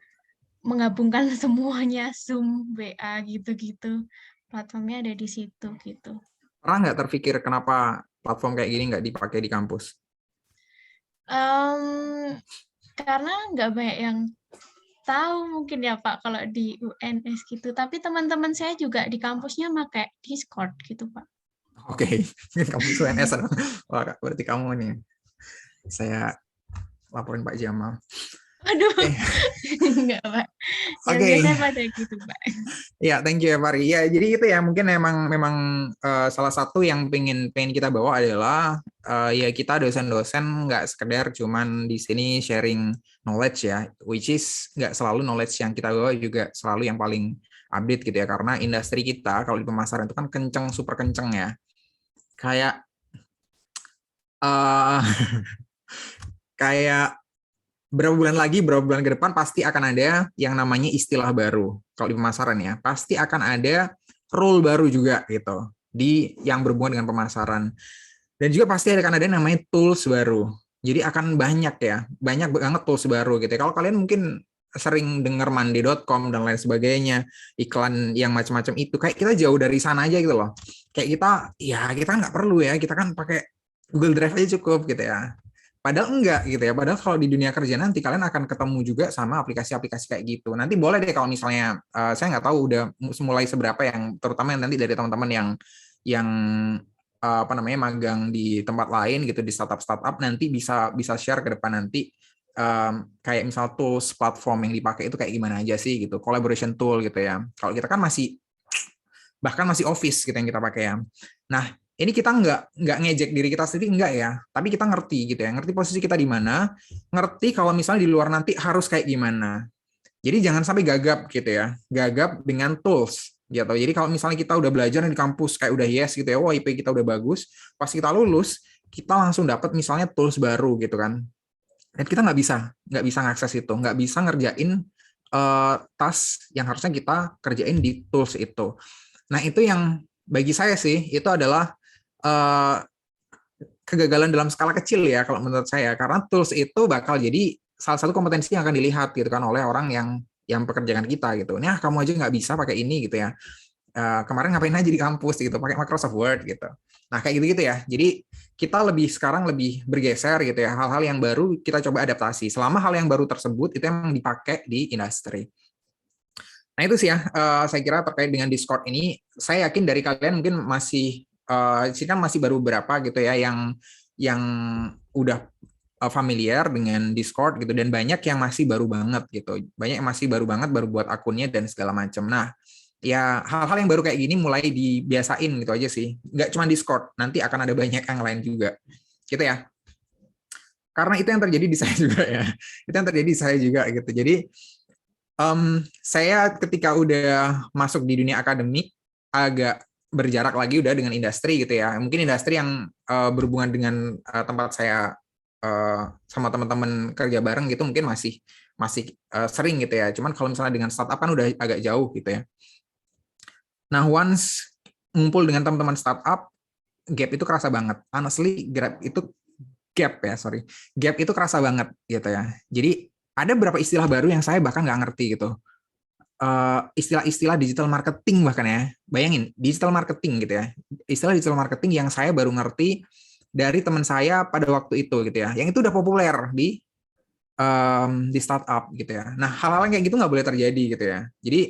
menggabungkan semuanya Zoom, WA gitu-gitu. Platformnya ada di situ gitu.
Pernah nggak terpikir kenapa platform kayak gini nggak dipakai di kampus?
Karena nggak banyak yang tahu mungkin ya Pak kalau di UNS gitu. Tapi teman-teman saya juga di kampusnya pakai Discord gitu Pak.
Oke, kampus UNS. Wah, berarti kamu nih. Saya laporin Pak Jamal.
Aduh,
Oke.
enggak Pak. Ya
Oke.
biasanya pada gitu Pak.
Ya, thank you ya Fari. Ya, jadi itu ya mungkin memang salah satu yang pengen kita bawa adalah ya kita dosen-dosen nggak sekedar cuman di sini sharing knowledge ya, which is nggak selalu knowledge yang kita bawa juga selalu yang paling update gitu ya, karena industri kita kalau di pemasaran itu kan kenceng, super kenceng ya. Kayak kayak berapa bulan ke depan pasti akan ada yang namanya istilah baru. Kalau di pemasaran ya, pasti akan ada role baru juga gitu di yang berhubungan dengan pemasaran. Dan juga pasti akan ada yang namanya tools baru. Jadi akan banyak ya, banyak banget tools baru gitu. Kalau kalian mungkin sering dengar mandi.com dan lain sebagainya, iklan yang macam-macam itu, kayak kita jauh dari sana aja gitu loh. Kayak kita nggak perlu ya, kita kan pakai Google Drive aja cukup gitu ya. Padahal enggak gitu ya. Padahal kalau di dunia kerja nanti kalian akan ketemu juga sama aplikasi-aplikasi kayak gitu. Nanti boleh deh kalau misalnya saya nggak tahu udah mulai seberapa yang terutama yang nanti dari teman-teman yang apa namanya magang di tempat lain gitu di startup nanti bisa share ke depan nanti kayak misal tools platform yang dipakai itu kayak gimana aja sih gitu. Collaboration tool gitu ya. Kalau kita kan bahkan masih Office gitu yang kita pakai ya. Nah, ini kita nggak ngejek diri kita sendiri, enggak ya, tapi kita ngerti gitu ya, ngerti posisi kita di mana, ngerti kalau misalnya di luar nanti harus kayak gimana. Jadi jangan sampai gagap gitu ya, gagap dengan tools gitu. Jadi kalau misalnya kita udah belajar di kampus kayak udah yes gitu ya, wah IP kita udah bagus, pas kita lulus kita langsung dapat misalnya tools baru gitu kan, dan kita nggak bisa ngakses itu, nggak bisa ngerjain task yang harusnya kita kerjain di tools itu. Nah itu yang bagi saya sih itu adalah kegagalan dalam skala kecil ya kalau menurut saya, karena tools itu bakal jadi salah satu kompetensi yang akan dilihat gitu kan oleh orang yang pekerjaan kita gitu. Nah kamu aja nggak bisa pakai ini gitu ya. Kemarin ngapain aja di kampus gitu pakai Microsoft Word gitu. Nah kayak gitu ya. Jadi kita sekarang lebih bergeser gitu ya, hal-hal yang baru kita coba adaptasi. Selama hal yang baru tersebut itu emang dipakai di industri. Nah itu sih ya, saya kira terkait dengan Discord ini, saya yakin dari kalian mungkin masih, sini kan masih baru berapa gitu ya yang udah familiar dengan Discord gitu, dan banyak yang masih baru banget gitu, banyak yang masih baru banget, baru buat akunnya dan segala macam. Nah ya hal-hal yang baru kayak gini mulai dibiasain gitu aja sih, nggak cuma Discord, nanti akan ada banyak yang lain juga, gitu ya. Karena itu yang terjadi di saya juga ya, itu yang terjadi di saya juga gitu. Jadi saya ketika udah masuk di dunia akademik agak berjarak lagi udah dengan industri gitu ya. Mungkin industri yang berhubungan dengan tempat saya sama teman-teman kerja bareng gitu mungkin masih sering gitu ya. Cuman kalau misalnya dengan startup kan udah agak jauh gitu ya. Nah, once ngumpul dengan teman-teman startup, gap itu kerasa banget. Honestly, gap itu kerasa banget gitu ya. Jadi ada beberapa istilah baru yang saya bahkan nggak ngerti gitu. Istilah-istilah digital marketing bahkan ya. Bayangin, digital marketing gitu ya. Istilah digital marketing yang saya baru ngerti dari teman saya pada waktu itu gitu ya. Yang itu udah populer di startup gitu ya. Nah, hal-hal kayak gitu nggak boleh terjadi gitu ya. Jadi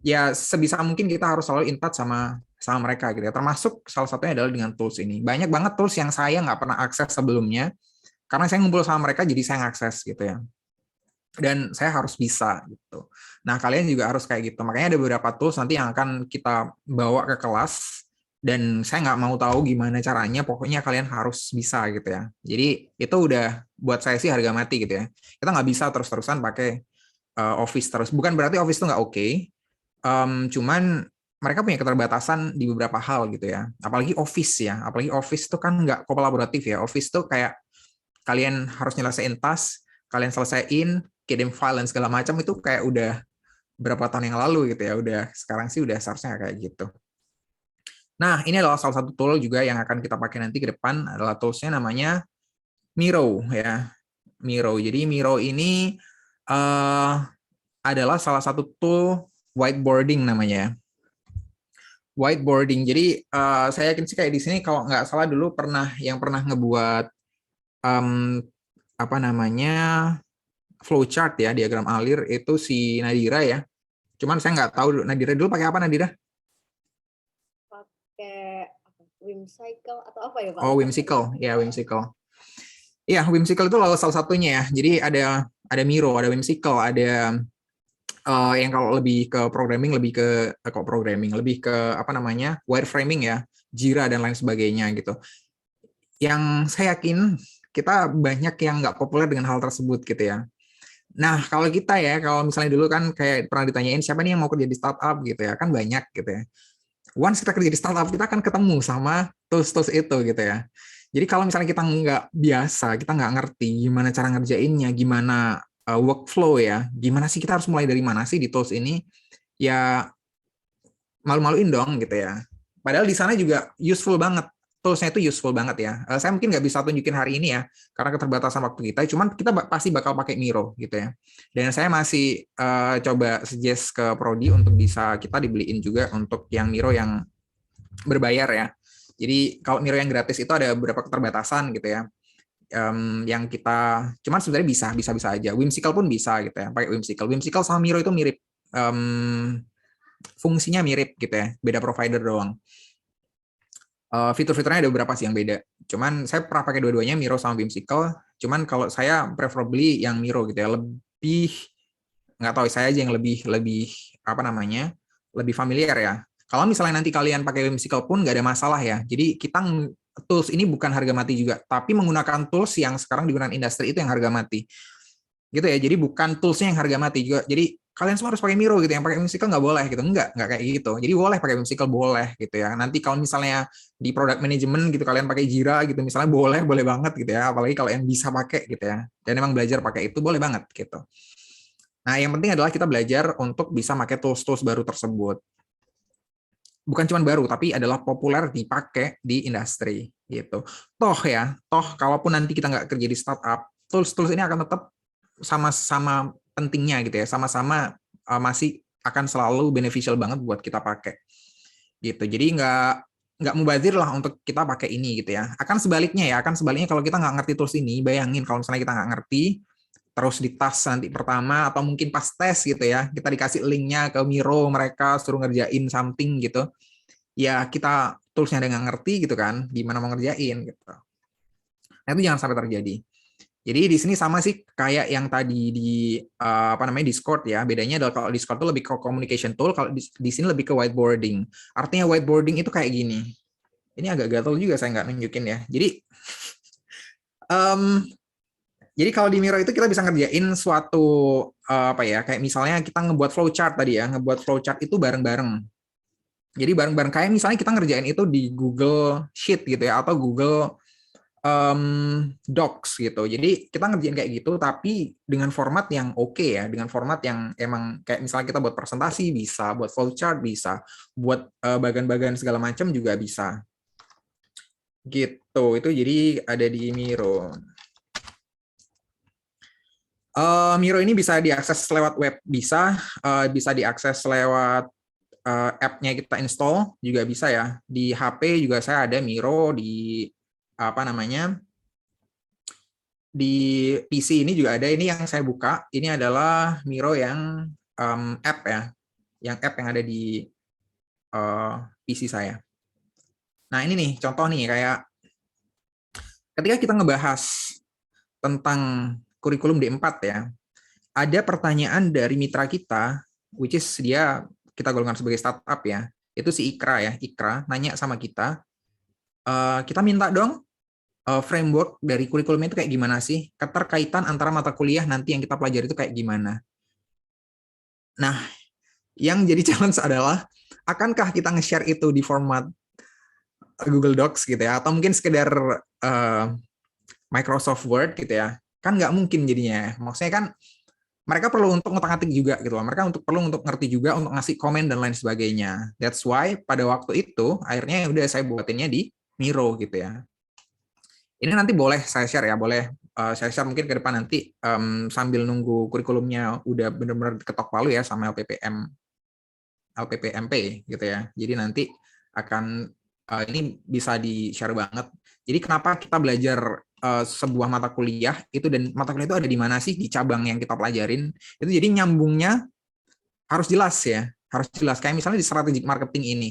ya sebisa mungkin kita harus selalu in touch sama mereka gitu ya. Termasuk salah satunya adalah dengan tools ini. Banyak banget tools yang saya nggak pernah akses sebelumnya, karena saya ngumpul sama mereka jadi saya ngakses gitu ya. Dan saya harus bisa gitu. Nah, kalian juga harus kayak gitu. Makanya ada beberapa tools nanti yang akan kita bawa ke kelas, dan saya nggak mau tahu gimana caranya, pokoknya kalian harus bisa gitu ya. Jadi itu udah buat saya sih harga mati gitu ya. Kita nggak bisa terus-terusan pakai Office terus. Bukan berarti Office itu nggak oke, cuman mereka punya keterbatasan di beberapa hal gitu ya. Apalagi Office ya. Apalagi Office itu kan nggak kolaboratif ya. Office tuh kayak kalian harus nyelesain task, kalian selesaiin, kirim file dan segala macam, itu kayak udah berapa tahun yang lalu gitu ya. Udah sekarang sih udah seharusnya kayak gitu. Nah, ini adalah salah satu tool juga yang akan kita pakai nanti ke depan, adalah toolsnya namanya Miro ya. Miro. Jadi Miro ini adalah salah satu tool whiteboarding namanya. Whiteboarding. Jadi saya yakin sih kayak di sini kalau nggak salah dulu pernah ngebuat apa namanya flowchart ya, diagram alir itu si Nadira ya. Cuman saya nggak tahu Nadira dulu pakai apa, Nadira?
Pakai Whimsical atau apa ya Pak?
Oh, Whimsical. Ya, Whimsical. Iya, Whimsical itu salah satunya ya. Jadi ada Miro, ada Whimsical, ada yang kalau lebih ke programming, lebih ke apa namanya, wireframing ya, Jira dan lain sebagainya gitu. Yang saya yakin kita banyak yang nggak populer dengan hal tersebut gitu ya. Nah, kalau kita ya, kalau misalnya dulu kan kayak pernah ditanyain siapa nih yang mau kerja di startup gitu ya, kan banyak gitu ya. Once kita kerja di startup, kita akan ketemu sama tools-tools itu gitu ya. Jadi kalau misalnya kita nggak biasa, kita nggak ngerti gimana cara ngerjainnya, gimana workflow ya, gimana sih kita harus mulai dari mana sih di tools ini, ya malu-maluin dong gitu ya. Padahal di sana juga useful banget. Toolsnya itu useful banget ya. Saya mungkin nggak bisa tunjukin hari ini ya, karena keterbatasan waktu kita, cuman kita pasti bakal pakai Miro gitu ya. Dan saya masih coba suggest ke Prodi untuk bisa kita dibeliin juga untuk yang Miro yang berbayar ya. Jadi kalau Miro yang gratis itu ada beberapa keterbatasan gitu ya. Yang kita cuman sebenarnya bisa aja. Whimsical pun bisa gitu ya, pakai Whimsical sama Miro itu mirip, fungsinya mirip gitu ya, beda provider doang. Fitur-fiturnya ada beberapa sih yang beda, cuman saya pernah pakai dua-duanya, Miro sama Whimsical. Cuman kalau saya preferably yang Miro gitu ya, lebih nggak tahu, saya aja yang lebih apa namanya, lebih familiar ya. Kalau misalnya nanti kalian pakai Whimsical pun nggak ada masalah ya. Jadi kita tools ini bukan harga mati juga, tapi menggunakan tools yang sekarang digunakan industri itu yang harga mati. Gitu ya. Jadi bukan toolsnya yang harga mati juga. Jadi kalian semua harus pakai Miro gitu, yang pakai Whimsical nggak boleh gitu. Enggak kayak gitu. Jadi boleh pakai Whimsical, boleh gitu ya. Nanti kalau misalnya di product management gitu kalian pakai Jira gitu misalnya, boleh banget gitu ya. Apalagi kalau yang bisa pakai gitu ya. Dan emang belajar pakai itu boleh banget gitu. Nah, yang penting adalah kita belajar untuk bisa pakai tools-tools baru tersebut. Bukan cuma baru, tapi adalah populer dipakai di industri gitu. Toh kalaupun nanti kita nggak kerja di startup, tools-tools ini akan tetap sama-sama pentingnya gitu ya, sama-sama masih akan selalu beneficial banget buat kita pakai gitu. Jadi nggak mubazir lah untuk kita pakai ini gitu ya. Akan sebaliknya kalau kita nggak ngerti tools ini, bayangin kalau misalnya kita nggak ngerti, terus di task nanti pertama atau mungkin pas tes gitu ya, kita dikasih linknya ke Miro, mereka suruh ngerjain something gitu, ya kita toolsnya ada nggak ngerti gitu kan, gimana mau ngerjain gitu. Nah, itu jangan sampai terjadi. Jadi di sini sama sih kayak yang tadi di Discord ya. Bedanya adalah kalau Discord itu lebih ke communication tool, kalau di sini lebih ke whiteboarding. Artinya whiteboarding itu kayak gini. Ini agak gatel juga saya nggak nunjukin ya. Jadi kalau di Miro itu kita bisa ngerjain suatu kayak misalnya kita ngebuat flowchart tadi ya, ngebuat flowchart itu bareng-bareng. Jadi bareng-bareng kayak misalnya kita ngerjain itu di Google Sheet gitu ya, atau Google Docs gitu. Jadi kita ngerjain kayak gitu, tapi dengan format yang oke ya, dengan format yang emang kayak misalnya kita buat presentasi bisa, buat flowchart bisa, buat bagan-bagan segala macam juga bisa. Gitu. Itu jadi ada di Miro. Miro ini bisa diakses lewat web, bisa diakses lewat app-nya kita install juga bisa ya. Di HP juga saya ada Miro, di di PC ini juga ada. Ini yang saya buka, ini adalah Miro yang app ya, yang app yang ada di PC saya. Nah ini nih contoh nih, kayak ketika kita ngebahas tentang kurikulum D4 ya, ada pertanyaan dari mitra kita, which is dia kita golongan sebagai startup ya, itu si Ikra ya, Ikra nanya sama kita, kita minta dong framework dari kurikulumnya itu kayak gimana sih, keterkaitan antara mata kuliah nanti yang kita pelajari itu kayak gimana. Nah, yang jadi challenge adalah, akankah kita nge-share itu di format Google Docs gitu ya, atau mungkin sekedar Microsoft Word gitu ya, kan nggak mungkin jadinya. Maksudnya kan mereka perlu untuk ngotak-ngatik juga gitu loh. Mereka perlu untuk ngerti juga, untuk ngasih komen dan lain sebagainya. That's why pada waktu itu akhirnya udah saya buatinnya di Miro gitu ya. Ini nanti boleh saya share ya, boleh saya share mungkin ke depan nanti sambil nunggu kurikulumnya udah benar-benar ketok palu ya sama LPPMP gitu ya. Jadi nanti akan ini bisa di-share banget. Jadi kenapa kita belajar sebuah mata kuliah itu, dan mata kuliah itu ada di mana sih di cabang yang kita pelajarin, itu jadi nyambungnya harus jelas ya, harus jelas. Kayak misalnya di strategic marketing ini,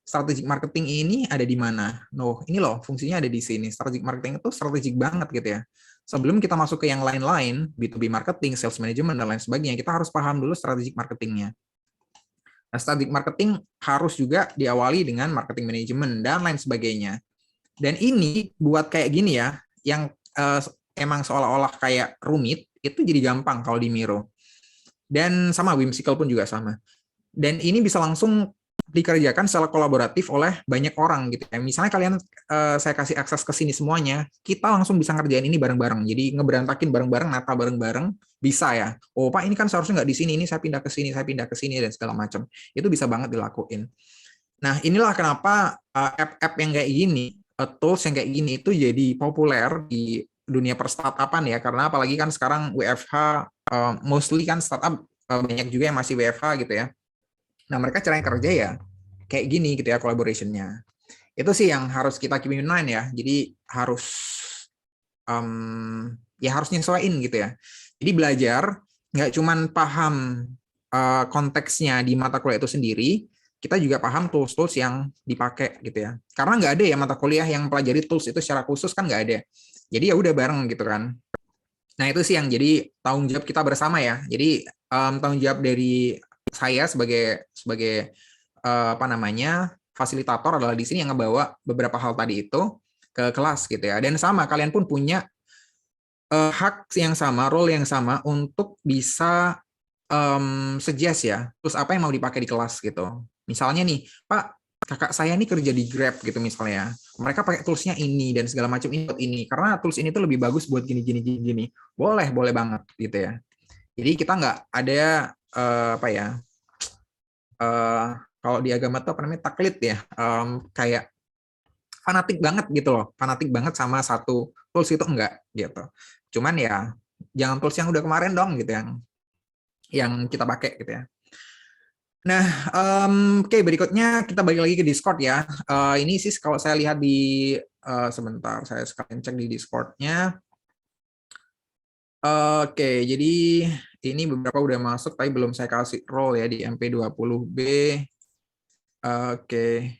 strategic marketing ini ada di mana? Noh, ini loh fungsinya ada di sini. Strategic marketing itu strategik banget gitu ya. Sebelum kita masuk ke yang lain-lain, B2B marketing, sales management dan lain sebagainya, kita harus paham dulu strategic marketingnya. Nah, strategic marketing harus juga diawali dengan marketing management dan lain sebagainya. Dan ini buat kayak gini ya, yang emang seolah-olah kayak rumit, itu jadi gampang kalau di Miro. Dan sama Whimsical pun juga sama. Dan ini bisa langsung dikerjakan secara kolaboratif oleh banyak orang gitu ya. Misalnya kalian saya kasih akses ke sini semuanya, kita langsung bisa ngerjain ini bareng-bareng. Jadi ngeberantakin bareng-bareng, nata bareng-bareng, bisa ya. Oh Pak, ini kan seharusnya nggak di sini, ini saya pindah ke sini, dan segala macam. Itu bisa banget dilakuin. Nah, inilah kenapa app-app yang kayak gini, tools yang kayak gini itu jadi populer di dunia perstartupan ya, karena apalagi kan sekarang WFH, mostly kan startup banyak juga yang masih WFH gitu ya. Nah, mereka cara yang kerja ya kayak gini gitu ya, collaboration-nya. Itu sih yang harus kita keep in mind ya. Jadi harus harus nyesuaiin gitu ya. Jadi belajar nggak cuman paham konteksnya di mata kuliah itu sendiri, kita juga paham tools-tools yang dipakai gitu ya. Karena nggak ada ya mata kuliah yang pelajari tools itu secara khusus, kan nggak ada. Jadi ya udah bareng gitu kan. Nah itu sih yang jadi tanggung jawab kita bersama ya. Jadi tanggung jawab dari saya sebagai fasilitator adalah di sini yang ngebawa beberapa hal tadi itu ke kelas gitu ya. Dan sama, kalian pun punya hak yang sama, role yang sama untuk bisa suggest ya, terus apa yang mau dipakai di kelas gitu. Misalnya nih, Pak, kakak saya nih kerja di Grab gitu misalnya, mereka pakai toolsnya ini dan segala macam ini buat ini, karena tools ini tuh lebih bagus buat gini. Boleh banget gitu ya. Jadi kita nggak ada kalau di agama tuh apa namanya, taklid ya, kayak fanatik banget gitu loh, fanatik banget sama satu tools itu enggak gitu. Cuman ya jangan tools yang udah kemarin dong gitu yang kita pakai gitu ya. Nah, oke, berikutnya kita balik lagi ke Discord ya. Ini sih kalau saya lihat di sebentar, saya sekalian cek di Discord-nya. Oke, jadi ini beberapa udah masuk, tapi belum saya kasih role ya di MP20B. Oke.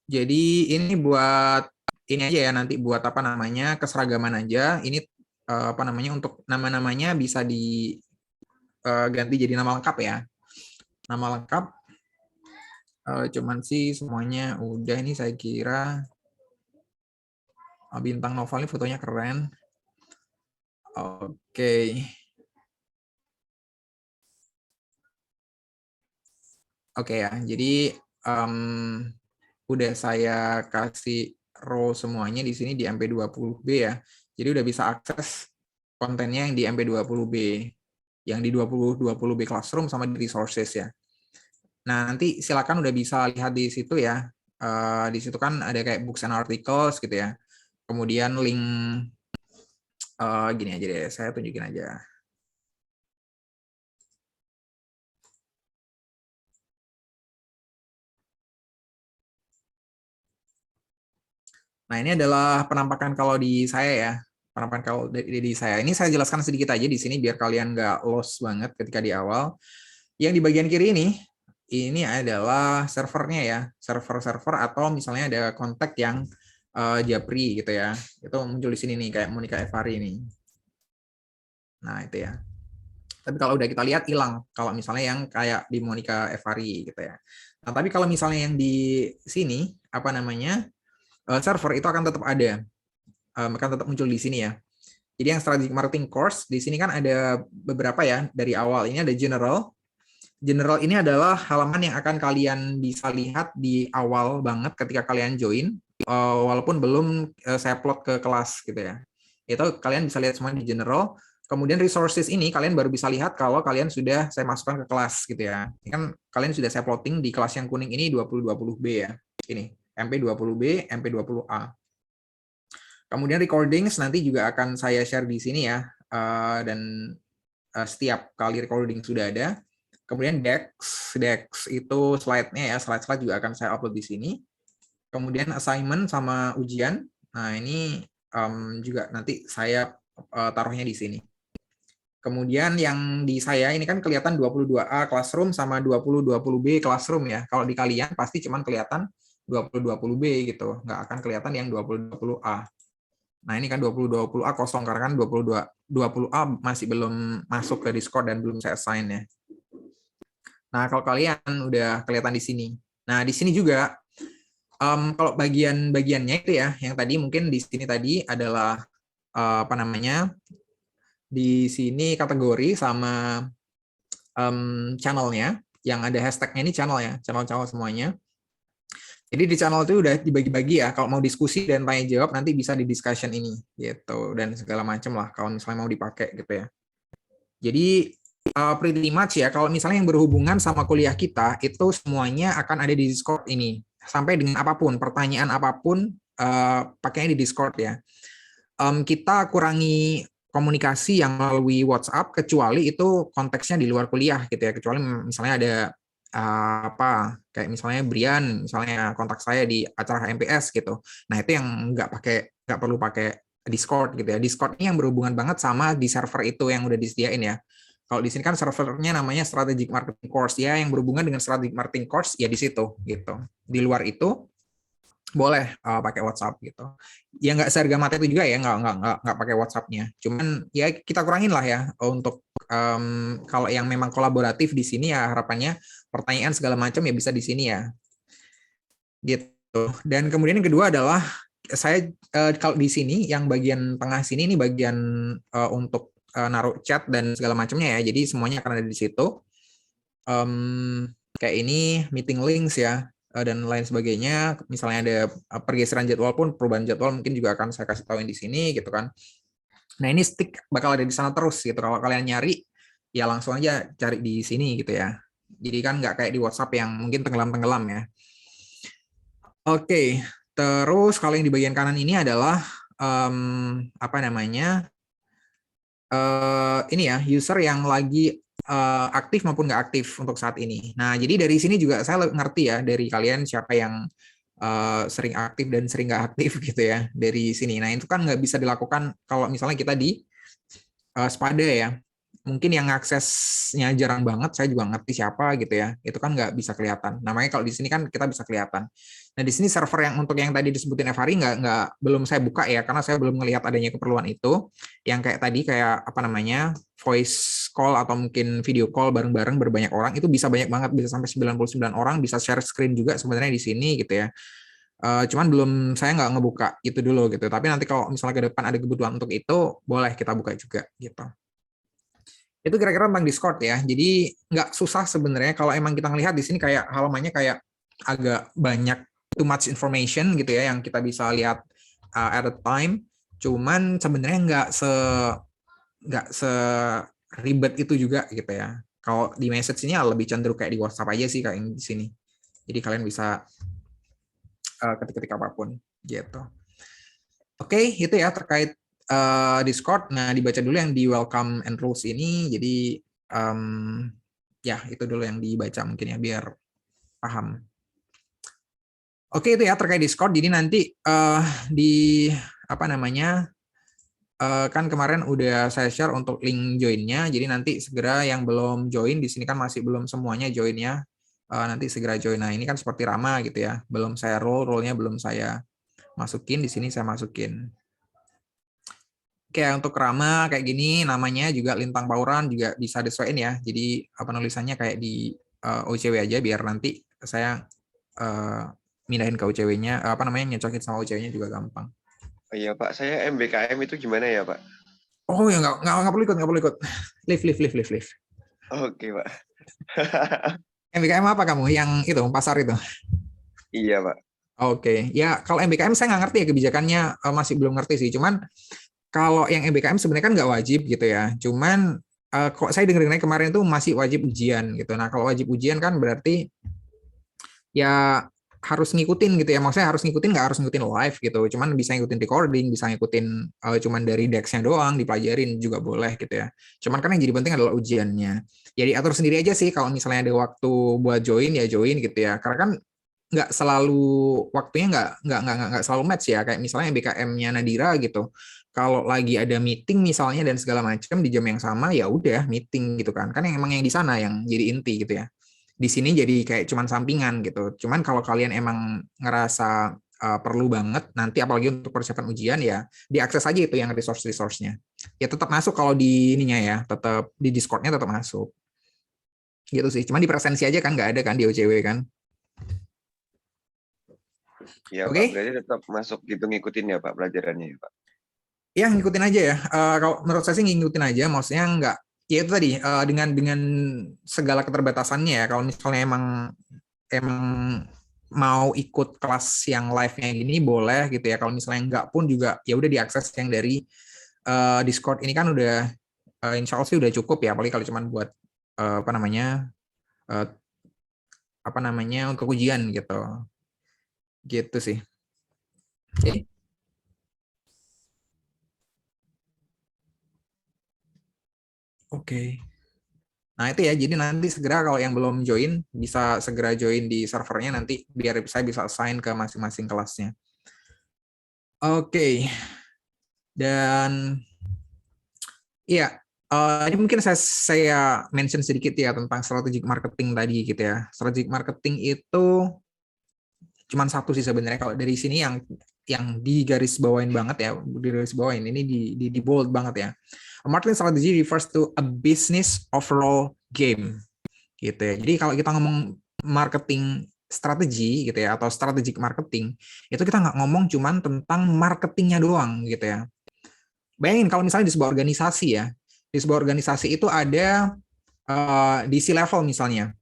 Jadi ini buat ini aja ya, nanti buat apa namanya, keseragaman aja. Ini apa namanya, untuk nama-namanya bisa diganti jadi nama lengkap ya. Nama lengkap. Cuman sih semuanya udah, ini saya kira bintang novel ini fotonya keren. Oke. Oke ya, jadi udah saya kasih role semuanya di sini di MP20B ya. Jadi udah bisa akses kontennya yang di MP20B, yang di 2020B Classroom sama di resources ya. Nah, nanti silakan udah bisa lihat di situ ya. Di situ kan ada kayak books and articles gitu ya. Kemudian link gini aja deh, saya tunjukin aja. Nah, ini adalah penampakan kalau di saya ya. Penampakan kalau di saya. Ini saya jelaskan sedikit aja di sini biar kalian nggak lost banget ketika di awal. Yang di bagian kiri ini adalah servernya ya, server atau misalnya ada kontak yang Japri gitu ya. Itu muncul di sini nih kayak Monica Evari ini. Nah, itu ya. Tapi kalau udah kita lihat hilang kalau misalnya yang kayak di Monica Evari gitu ya. Nah, tapi kalau misalnya yang di sini apa namanya? Server itu akan tetap ada. Akan tetap muncul di sini ya. Jadi yang strategic marketing course di sini kan ada beberapa ya dari awal. Ini ada general. General ini adalah halaman yang akan kalian bisa lihat di awal banget ketika kalian join, walaupun belum saya plot ke kelas gitu ya. Itu kalian bisa lihat semua di general. Kemudian resources ini kalian baru bisa lihat kalau kalian sudah saya masukkan ke kelas gitu ya. Ini kan kalian sudah saya plotting di kelas yang kuning ini 2020B ya. Ini MP20B, MP20A. Kemudian recordings nanti juga akan saya share di sini ya. Dan setiap kali recording sudah ada. Kemudian Dex itu slide-nya ya, slide-slide juga akan saya upload di sini. Kemudian assignment sama ujian. Nah, ini juga nanti saya taruhnya di sini. Kemudian yang di saya ini kan kelihatan 22A Classroom sama 2020B Classroom ya. Kalau di kalian pasti cuman kelihatan 2020B gitu, nggak akan kelihatan yang 2020A. Nah, ini kan 2020A kosong karena kan 20A masih belum masuk ke Discord dan belum saya assign ya. Nah, kalau kalian udah kelihatan di sini. Nah, di sini juga kalau bagian-bagiannya itu ya, yang tadi mungkin di sini tadi adalah apa namanya? Di sini kategori sama channelnya, yang ada hashtagnya ini channel ya, channel semuanya. Jadi di channel itu udah dibagi-bagi ya. Kalau mau diskusi dan tanya jawab nanti bisa di discussion ini gitu dan segala macam lah kalau misalnya mau dipakai gitu ya. Jadi pretty much ya, kalau misalnya yang berhubungan sama kuliah kita, itu semuanya akan ada di Discord ini. Sampai dengan apapun, pertanyaan apapun, pakainya di Discord ya. Kita kurangi komunikasi yang melalui WhatsApp, kecuali itu konteksnya di luar kuliah gitu ya. Kecuali misalnya ada kayak misalnya Brian, misalnya kontak saya di acara HMPS gitu. Nah, itu yang nggak perlu pakai Discord gitu ya. Discord ini yang berhubungan banget sama di server itu yang udah disediain ya. Kalau di sini kan servernya namanya Strategic Marketing Course ya, yang berhubungan dengan Strategic Marketing Course ya di situ gitu. Di luar itu boleh pakai WhatsApp gitu. Ya nggak seharga mata itu juga ya, nggak pakai WhatsApp-nya. Cuman ya kita kurangin lah ya untuk kalau yang memang kolaboratif di sini ya harapannya pertanyaan segala macam ya bisa di sini ya. Gitu. Dan kemudian yang kedua adalah saya kalau di sini yang bagian tengah sini ini bagian untuk naruh chat dan segala macamnya ya. Jadi semuanya akan ada di situ. Kayak ini meeting links ya dan lain sebagainya. Misalnya ada pergeseran jadwal pun perubahan jadwal mungkin juga akan saya kasih tahuin di sini gitu kan. Nah, ini stick bakal ada di sana terus gitu. Kalau kalian nyari ya langsung aja cari di sini gitu ya. Jadi kan nggak kayak di WhatsApp yang mungkin tenggelam-tenggelam ya. Oke, terus kalau yang di bagian kanan ini adalah apa namanya? Ini ya, user yang lagi aktif maupun nggak aktif untuk saat ini. Nah, jadi dari sini juga saya ngerti ya dari kalian siapa yang sering aktif dan sering nggak aktif gitu ya dari sini. Nah, itu kan nggak bisa dilakukan kalau misalnya kita di Spada ya. Mungkin yang aksesnya jarang banget, saya juga ngerti siapa gitu ya. Itu kan nggak bisa kelihatan. Namanya kalau di sini kan kita bisa kelihatan. Nah, di sini server yang untuk yang tadi disebutin Evari belum saya buka ya, karena saya belum melihat adanya keperluan itu. Yang kayak tadi kayak apa namanya voice call atau mungkin video call bareng-bareng berbanyak orang itu bisa banyak banget, bisa sampai 99 orang, bisa share screen juga sebenarnya di sini gitu ya. Cuman saya nggak ngebuka itu dulu gitu. Tapi nanti kalau misalnya ke depan ada kebutuhan untuk itu, boleh kita buka juga gitu. Itu kira-kira tentang Discord ya. Jadi nggak susah sebenarnya kalau emang kita ngelihat di sini kayak halamannya kayak agak banyak too much information gitu ya yang kita bisa lihat at a time. Cuman sebenarnya nggak seribet itu juga gitu ya. Kalau di message ini lebih cenderung kayak di WhatsApp aja sih kayak di sini. Jadi kalian bisa ketik-ketik apapun gitu. Oke, itu ya terkait Discord. Nah, dibaca dulu yang di welcome and rules ini. Jadi ya itu dulu yang dibaca mungkin ya biar paham. Oke, itu ya terkait Discord. Jadi nanti di apa namanya kan kemarin udah saya share untuk link join-nya, jadi nanti segera yang belum join di sini kan masih belum semuanya join-nya, nanti segera join. Nah ini kan seperti Rama gitu ya, belum saya role-nya belum saya masukin, di sini saya masukin. Oke, untuk Rama kayak gini namanya juga Lintang Pauran juga bisa disesuaikan ya. Jadi penulisannya kayak di OCW aja biar nanti saya mindahin ke OCW-nya, nyocokin sama OCW-nya juga gampang.
Oh iya Pak, saya MBKM itu gimana ya Pak?
Oh ya nggak perlu ikut. Leave.
Oke Pak.
MBKM apa kamu? Yang itu pasar itu?
Iya Pak.
Oke, ya kalau MBKM saya nggak ngerti ya kebijakannya, masih belum ngerti sih. Cuman kalau yang MBKM sebenarnya kan nggak wajib gitu ya. Cuman kok saya dengar kemarin itu masih wajib ujian gitu. Nah kalau wajib ujian kan berarti ya harus ngikutin gitu ya. Maksudnya harus ngikutin, nggak harus ngikutin live gitu. Cuman bisa ngikutin recording, bisa ngikutin cuman dari decksnya doang, dipelajarin juga boleh gitu ya. Cuman kan yang jadi penting adalah ujiannya. Jadi atur sendiri aja sih kalau misalnya ada waktu buat join ya join gitu ya. Karena kan nggak selalu waktunya nggak selalu match ya. Kayak misalnya BKM-nya Nadira gitu. Kalau lagi ada meeting misalnya dan segala macam di jam yang sama ya udah meeting gitu kan. Kan yang emang yang di sana yang jadi inti gitu ya. Di sini jadi kayak cuman sampingan gitu. Cuman kalau kalian emang ngerasa perlu banget nanti apalagi untuk persiapan ujian ya diakses aja itu yang resource-nya. Ya tetap masuk kalau di ininya ya, tetap di Discord-nya tetap masuk. Gitu sih. Cuman di presensi aja kan nggak ada kan di OCW kan.
Ya
Oke.
Pak, berarti tetap masuk gitu ngikutin ya Pak pelajarannya ya Pak.
Ya ngikutin aja ya. Kalau menurut saya sih ngikutin aja, maksudnya nggak. Ya itu tadi dengan segala keterbatasannya ya. Kalau misalnya emang mau ikut kelas yang live-nya gini boleh gitu ya. Kalau misalnya nggak pun juga ya udah diakses yang dari Discord ini kan udah insya Allah sih udah cukup ya. Apalagi kalau cuma buat untuk ujian gitu. Gitu sih. Oke. Oke. Nah itu ya, jadi nanti segera kalau yang belum join, bisa segera join di servernya nanti biar saya bisa assign ke masing-masing kelasnya. Oke. Dan iya, ini mungkin saya mention sedikit ya tentang strategic marketing tadi gitu ya. Strategic marketing itu cuma satu sih sebenarnya kalau dari sini yang digaris bawain banget ya, digaris bawain ini di bold banget ya. A marketing strategy refers to a business overall game, gitu ya. Jadi kalau kita ngomong marketing strategi gitu ya, atau strategic marketing, itu kita nggak ngomong cuman tentang marketingnya doang gitu ya. Bayangin kalau misalnya di sebuah organisasi ya, di sebuah organisasi itu ada di C-level misalnya.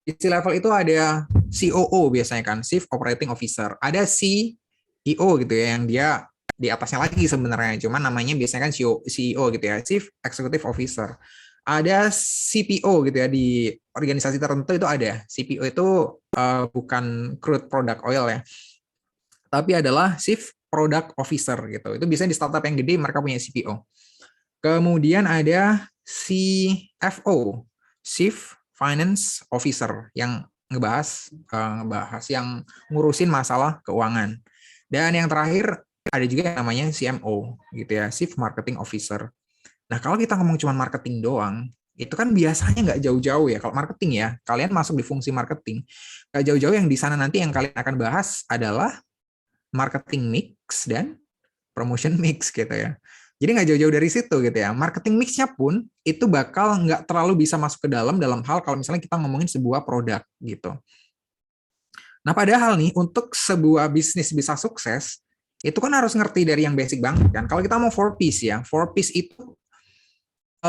Di C-level itu ada COO biasanya kan, Chief Operating Officer. Ada CEO gitu ya, yang dia di atasnya lagi sebenarnya, cuman namanya biasanya kan CEO gitu ya, Chief Executive Officer. Ada CPO gitu ya, di organisasi tertentu itu ada. CPO itu bukan crude product oil ya, tapi adalah Chief Product Officer gitu. Itu biasanya di startup yang gede mereka punya CPO. Kemudian ada CFO, Chief Finance Officer, yang ngebahas yang ngurusin masalah keuangan. Dan yang terakhir ada juga yang namanya CMO gitu ya, Chief Marketing Officer. Nah kalau kita ngomong cuma marketing doang, itu kan biasanya nggak jauh-jauh ya. Kalau marketing ya, kalian masuk di fungsi marketing, nggak jauh-jauh yang di sana nanti yang kalian akan bahas adalah marketing mix dan promotion mix gitu ya. Jadi nggak jauh-jauh dari situ gitu ya. Marketing mix-nya pun itu bakal nggak terlalu bisa masuk ke dalam hal kalau misalnya kita ngomongin sebuah produk gitu. Nah padahal nih untuk sebuah bisnis bisa sukses, itu kan harus ngerti dari yang basic banget kan. Kalau kita mau 4Ps ya, 4Ps itu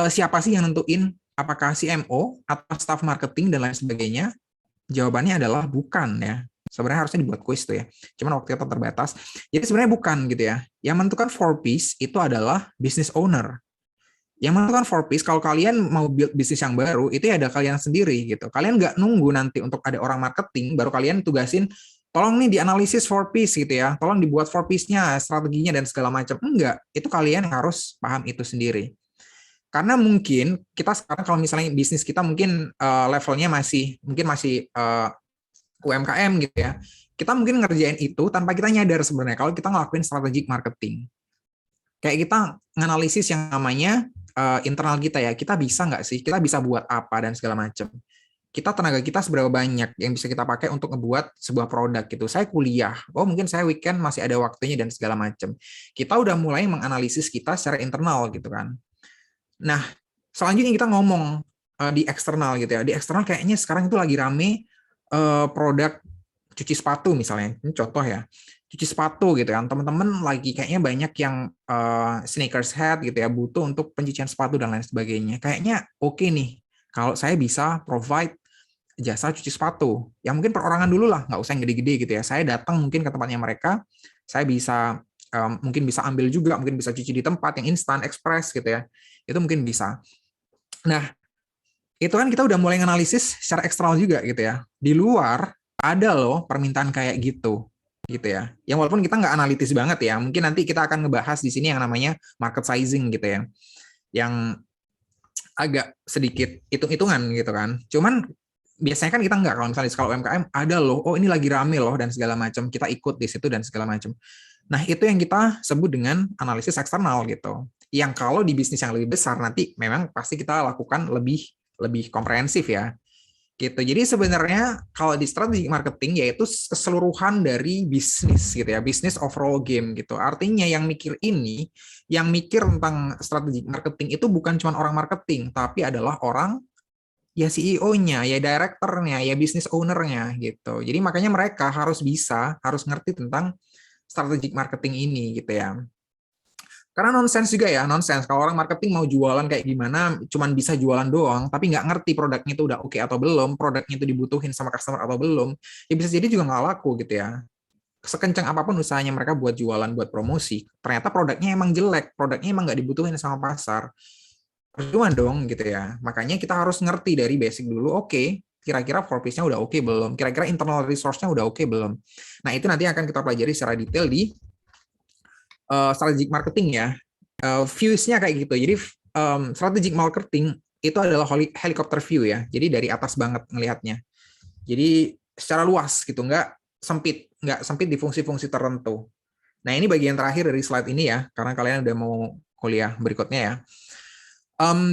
siapa sih yang nentuin apakah CMO atau staff marketing dan lain sebagainya? Jawabannya adalah bukan ya. Sebenarnya harusnya dibuat quiz tuh ya. Cuman waktu kita terbatas. Jadi sebenarnya bukan gitu ya. Yang menentukan 4Ps itu adalah business owner. Yang menentukan 4Ps kalau kalian mau build bisnis yang baru, itu ya ada kalian sendiri gitu. Kalian nggak nunggu nanti untuk ada orang marketing, baru kalian tugasin, tolong nih dianalisis 4Ps gitu ya. Tolong dibuat 4Ps-nya, strateginya dan segala macam. Enggak, itu kalian harus paham itu sendiri. Karena mungkin kita sekarang kalau misalnya bisnis kita mungkin levelnya masih UMKM gitu ya. Kita mungkin ngerjain itu tanpa kita nyadar sebenarnya kalau kita ngelakuin strategic marketing. Kayak kita nganalisis yang namanya internal kita ya, kita bisa nggak sih, kita bisa buat apa dan segala macam. Kita tenaga kita seberapa banyak yang bisa kita pakai untuk ngebuat sebuah produk gitu. Saya kuliah, oh mungkin saya weekend masih ada waktunya dan segala macam. Kita udah mulai menganalisis kita secara internal gitu kan. Nah, selanjutnya kita ngomong di eksternal gitu ya. Di eksternal kayaknya sekarang itu lagi rame produk cuci sepatu misalnya. Ini contoh ya. Cuci sepatu gitu kan. Teman-teman lagi kayaknya banyak yang sneakers head gitu ya, butuh untuk pencucian sepatu dan lain sebagainya. Kayaknya oke nih kalau saya bisa provide jasa cuci sepatu. Ya mungkin perorangan dulu lah, nggak usah yang gede-gede gitu ya. Saya datang mungkin ke tempatnya mereka, saya bisa mungkin bisa ambil juga, mungkin bisa cuci di tempat yang instan, ekspres gitu ya. Itu mungkin bisa. Nah, itu kan kita udah mulai nganalisis secara eksternal juga gitu ya. Di luar ada loh permintaan kayak gitu ya. Yang walaupun kita nggak analitis banget ya, mungkin nanti kita akan ngebahas di sini yang namanya market sizing gitu ya. Yang agak sedikit hitung-hitungan gitu kan. Cuman biasanya kan kita nggak, kalau misalnya kalau UMKM ada loh, oh ini lagi rame loh dan segala macam, kita ikut di situ dan segala macam. Nah itu yang kita sebut dengan analisis eksternal gitu. Yang kalau di bisnis yang lebih besar nanti memang pasti kita lakukan lebih komprehensif ya. Gitu. Jadi sebenarnya kalau di strategi marketing yaitu keseluruhan dari bisnis gitu ya, bisnis overall game gitu. Artinya yang mikir ini, yang mikir tentang strategi marketing itu bukan cuma orang marketing, tapi adalah orang ya CEO-nya, ya director-nya, ya business owner-nya gitu. Jadi makanya mereka harus ngerti tentang strategic marketing ini gitu ya. Karena nonsens juga ya, nonsens. Kalau orang marketing mau jualan kayak gimana, cuman bisa jualan doang, tapi nggak ngerti produknya itu udah oke atau belum, produknya itu dibutuhin sama customer atau belum, ya bisa jadi juga nggak laku gitu ya. Sekencang apapun usahanya mereka buat jualan, buat promosi, ternyata produknya emang jelek, produknya emang nggak dibutuhin sama pasar. Percuma dong gitu ya. Makanya kita harus ngerti dari basic dulu, oke, kira-kira purpose-nya udah oke belum, kira-kira internal resource-nya udah oke belum. Nah itu nanti akan kita pelajari secara detail di strategic marketing ya. Views-nya kayak gitu. Jadi strategic marketing itu adalah helicopter view ya. Jadi dari atas banget ngelihatnya. Jadi secara luas gitu, nggak sempit di fungsi-fungsi tertentu. Nah ini bagian terakhir dari slide ini ya, karena kalian udah mau kuliah berikutnya ya.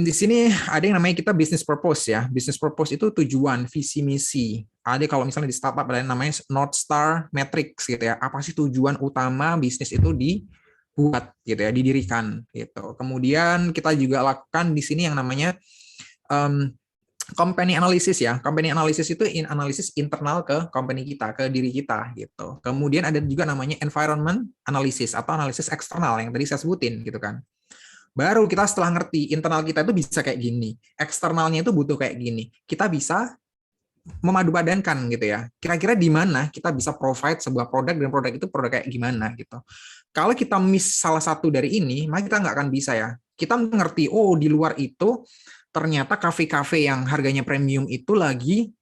Di sini ada yang namanya kita business purpose ya. Business purpose itu tujuan, visi, misi. Ada kalau misalnya di startup ada yang namanya North Star Matrix gitu ya. Apa sih tujuan utama bisnis itu dibuat gitu ya, didirikan gitu. Kemudian kita juga lakukan di sini yang namanya company analysis ya. Company analysis itu analisis internal ke company kita, ke diri kita gitu. Kemudian ada juga namanya environment analysis atau analisis eksternal yang tadi saya sebutin gitu kan. Baru kita setelah ngerti internal kita itu bisa kayak gini, eksternalnya itu butuh kayak gini, kita bisa memadupadankan gitu ya. Kira-kira di mana kita bisa provide sebuah produk dan produk itu produk kayak gimana gitu. Kalau kita miss salah satu dari ini, maka kita nggak akan bisa ya. Kita mengerti, oh di luar itu ternyata kafe-kafe yang harganya premium itu lagi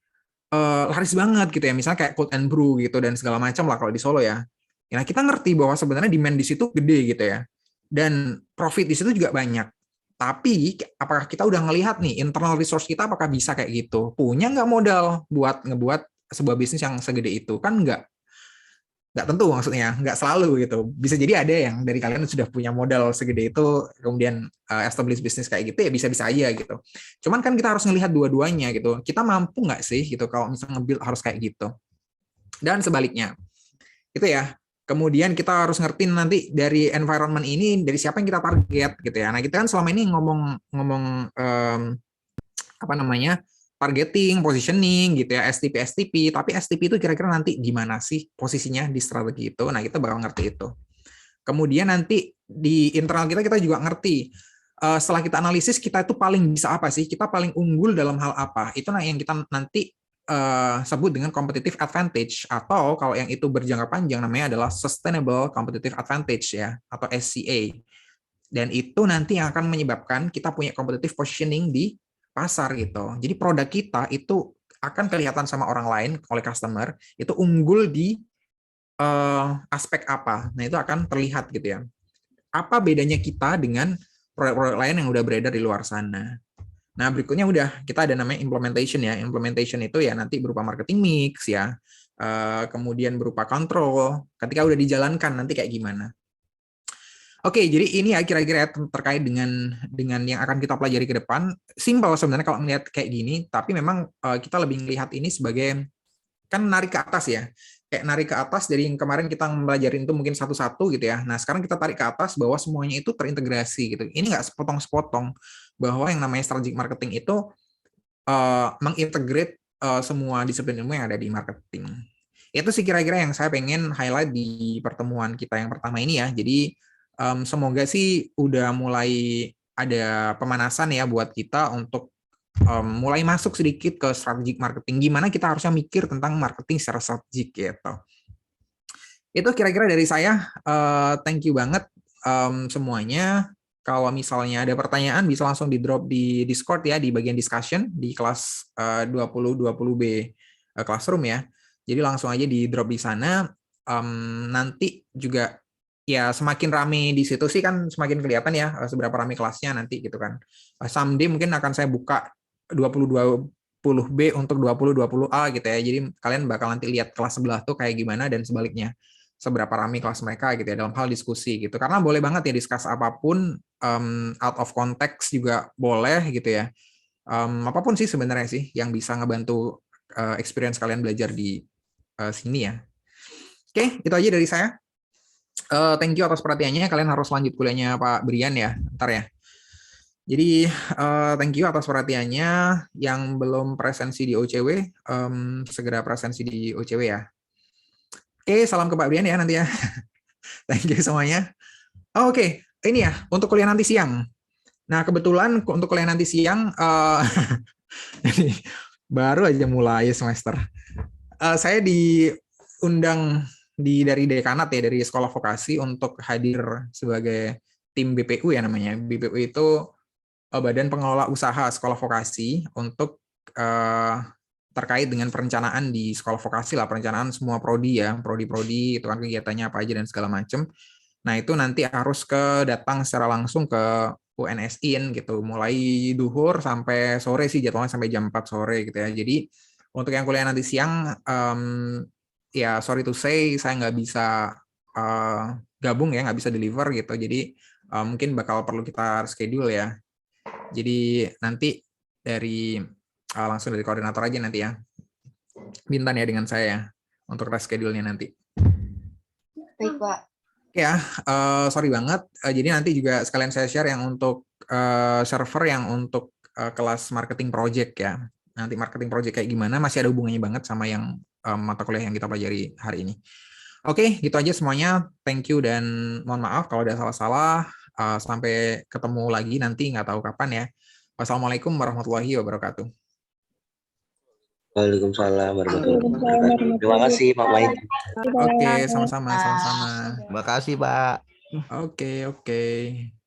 laris banget gitu ya. Misalnya kayak Cold and Brew gitu dan segala macam lah kalau di Solo ya. Nah kita ngerti bahwa sebenarnya demand di situ gede gitu ya. Dan profit di situ juga banyak. Tapi apakah kita udah ngelihat nih internal resource kita apakah bisa kayak gitu? Punya nggak modal buat ngebuat sebuah bisnis yang segede itu? Kan nggak tentu maksudnya, nggak selalu gitu. Bisa jadi ada yang dari kalian sudah punya modal segede itu, kemudian establish bisnis kayak gitu ya bisa-bisa aja gitu. Cuman kan kita harus ngelihat dua-duanya gitu. Kita mampu nggak sih gitu kalau misalnya nge-build harus kayak gitu. Dan sebaliknya. Itu ya. Kemudian kita harus ngerti nanti dari environment ini dari siapa yang kita target gitu ya. Nah kita kan selama ini ngomong apa namanya targeting, positioning gitu ya, STP, tapi STP itu kira-kira nanti gimana sih posisinya di strategi itu. Nah kita bakal ngerti itu. Kemudian nanti di internal kita juga ngerti setelah kita analisis kita itu paling bisa apa sih? Kita paling unggul dalam hal apa? Itu yang kita nanti sebut dengan competitive advantage, atau kalau yang itu berjangka panjang namanya adalah sustainable competitive advantage ya, atau SCA. Dan itu nanti yang akan menyebabkan kita punya competitive positioning di pasar gitu. Jadi produk kita itu akan kelihatan sama orang lain oleh customer itu unggul di aspek apa. Nah itu akan terlihat gitu ya. Apa bedanya kita dengan produk-produk lain yang udah beredar di luar sana. Nah, berikutnya udah kita ada namanya implementation ya. Implementation itu ya nanti berupa marketing mix ya. Kemudian berupa kontrol. Ketika udah dijalankan nanti kayak gimana. Oke, jadi ini ya kira-kira terkait dengan yang akan kita pelajari ke depan. Simpel sebenarnya kalau melihat kayak gini, tapi memang kita lebih melihat ini sebagai kan narik ke atas ya. Kayak narik ke atas dari yang kemarin kita mempelajari itu mungkin satu-satu gitu ya. Nah, sekarang kita tarik ke atas bahwa semuanya itu terintegrasi gitu. Ini nggak sepotong-sepotong, bahwa yang namanya strategic marketing itu mengintegrate semua disiplin ilmu yang ada di marketing. Itu sih kira-kira yang saya pengen highlight di pertemuan kita yang pertama ini ya. Jadi semoga sih udah mulai ada pemanasan ya buat kita untuk mulai masuk sedikit ke strategic marketing. Gimana kita harusnya mikir tentang marketing secara strategik gitu. Itu kira-kira dari saya. Thank you banget semuanya. Kalau misalnya ada pertanyaan bisa langsung di drop di Discord ya, di bagian discussion di kelas 2020B Classroom ya. Jadi langsung aja di drop di sana. Nanti juga ya semakin rame di situ sih kan semakin kelihatan ya seberapa rame kelasnya nanti gitu kan. Someday mungkin akan saya buka 2020B untuk 2020A gitu ya. Jadi kalian bakal nanti lihat kelas sebelah tuh kayak gimana dan sebaliknya. Seberapa rame kelas mereka gitu ya dalam hal diskusi gitu. Karena boleh banget ya discuss apapun, out of context juga boleh gitu ya. Apapun sih sebenarnya sih yang bisa ngebantu experience kalian belajar di sini ya. Oke, itu aja dari saya. Thank you atas perhatiannya. Kalian harus lanjut kuliahnya Pak Brian ya, ntar ya. Jadi thank you atas perhatiannya. Yang belum presensi di OCW, segera presensi di OCW ya. Oke, salam ke Pak Brian ya nanti ya. Thank you semuanya. Oke, ini ya untuk kuliah nanti siang. Nah kebetulan untuk kuliah nanti siang, ini baru aja mulai semester. Saya diundang dari dekanat ya, dari sekolah vokasi untuk hadir sebagai tim BPU ya namanya. BPU itu Badan Pengelola Usaha Sekolah Vokasi untuk terkait dengan perencanaan di sekolah vokasi lah, perencanaan semua prodi ya, prodi-prodi itu kan kegiatannya apa aja dan segala macam. Nah itu nanti harus datang secara langsung ke UNSIN gitu, mulai duhur sampai sore sih jadwalnya sampai jam 4 sore gitu ya. Jadi untuk yang kuliah nanti siang, ya sorry to say saya nggak bisa gabung ya, nggak bisa deliver gitu. Jadi mungkin bakal perlu kita schedule ya. Jadi nanti langsung dari koordinator aja nanti ya. Bintan ya dengan saya ya untuk reschedule-nya nanti.
Baik, Pak.
Ya, sorry banget. Jadi nanti juga sekalian saya share yang untuk server yang untuk kelas marketing project ya. Nanti marketing project kayak gimana masih ada hubungannya banget sama yang mata kuliah yang kita pelajari hari ini. Oke, gitu aja semuanya. Thank you dan mohon maaf kalau ada salah-salah. Sampai ketemu lagi nanti nggak tahu kapan ya. Wassalamualaikum warahmatullahi wabarakatuh.
Waalaikumsalam warahmatullahi wabarakatuh. Terima kasih Pak Mike.
Oke, sama-sama.
Terima kasih Pak.
Oke.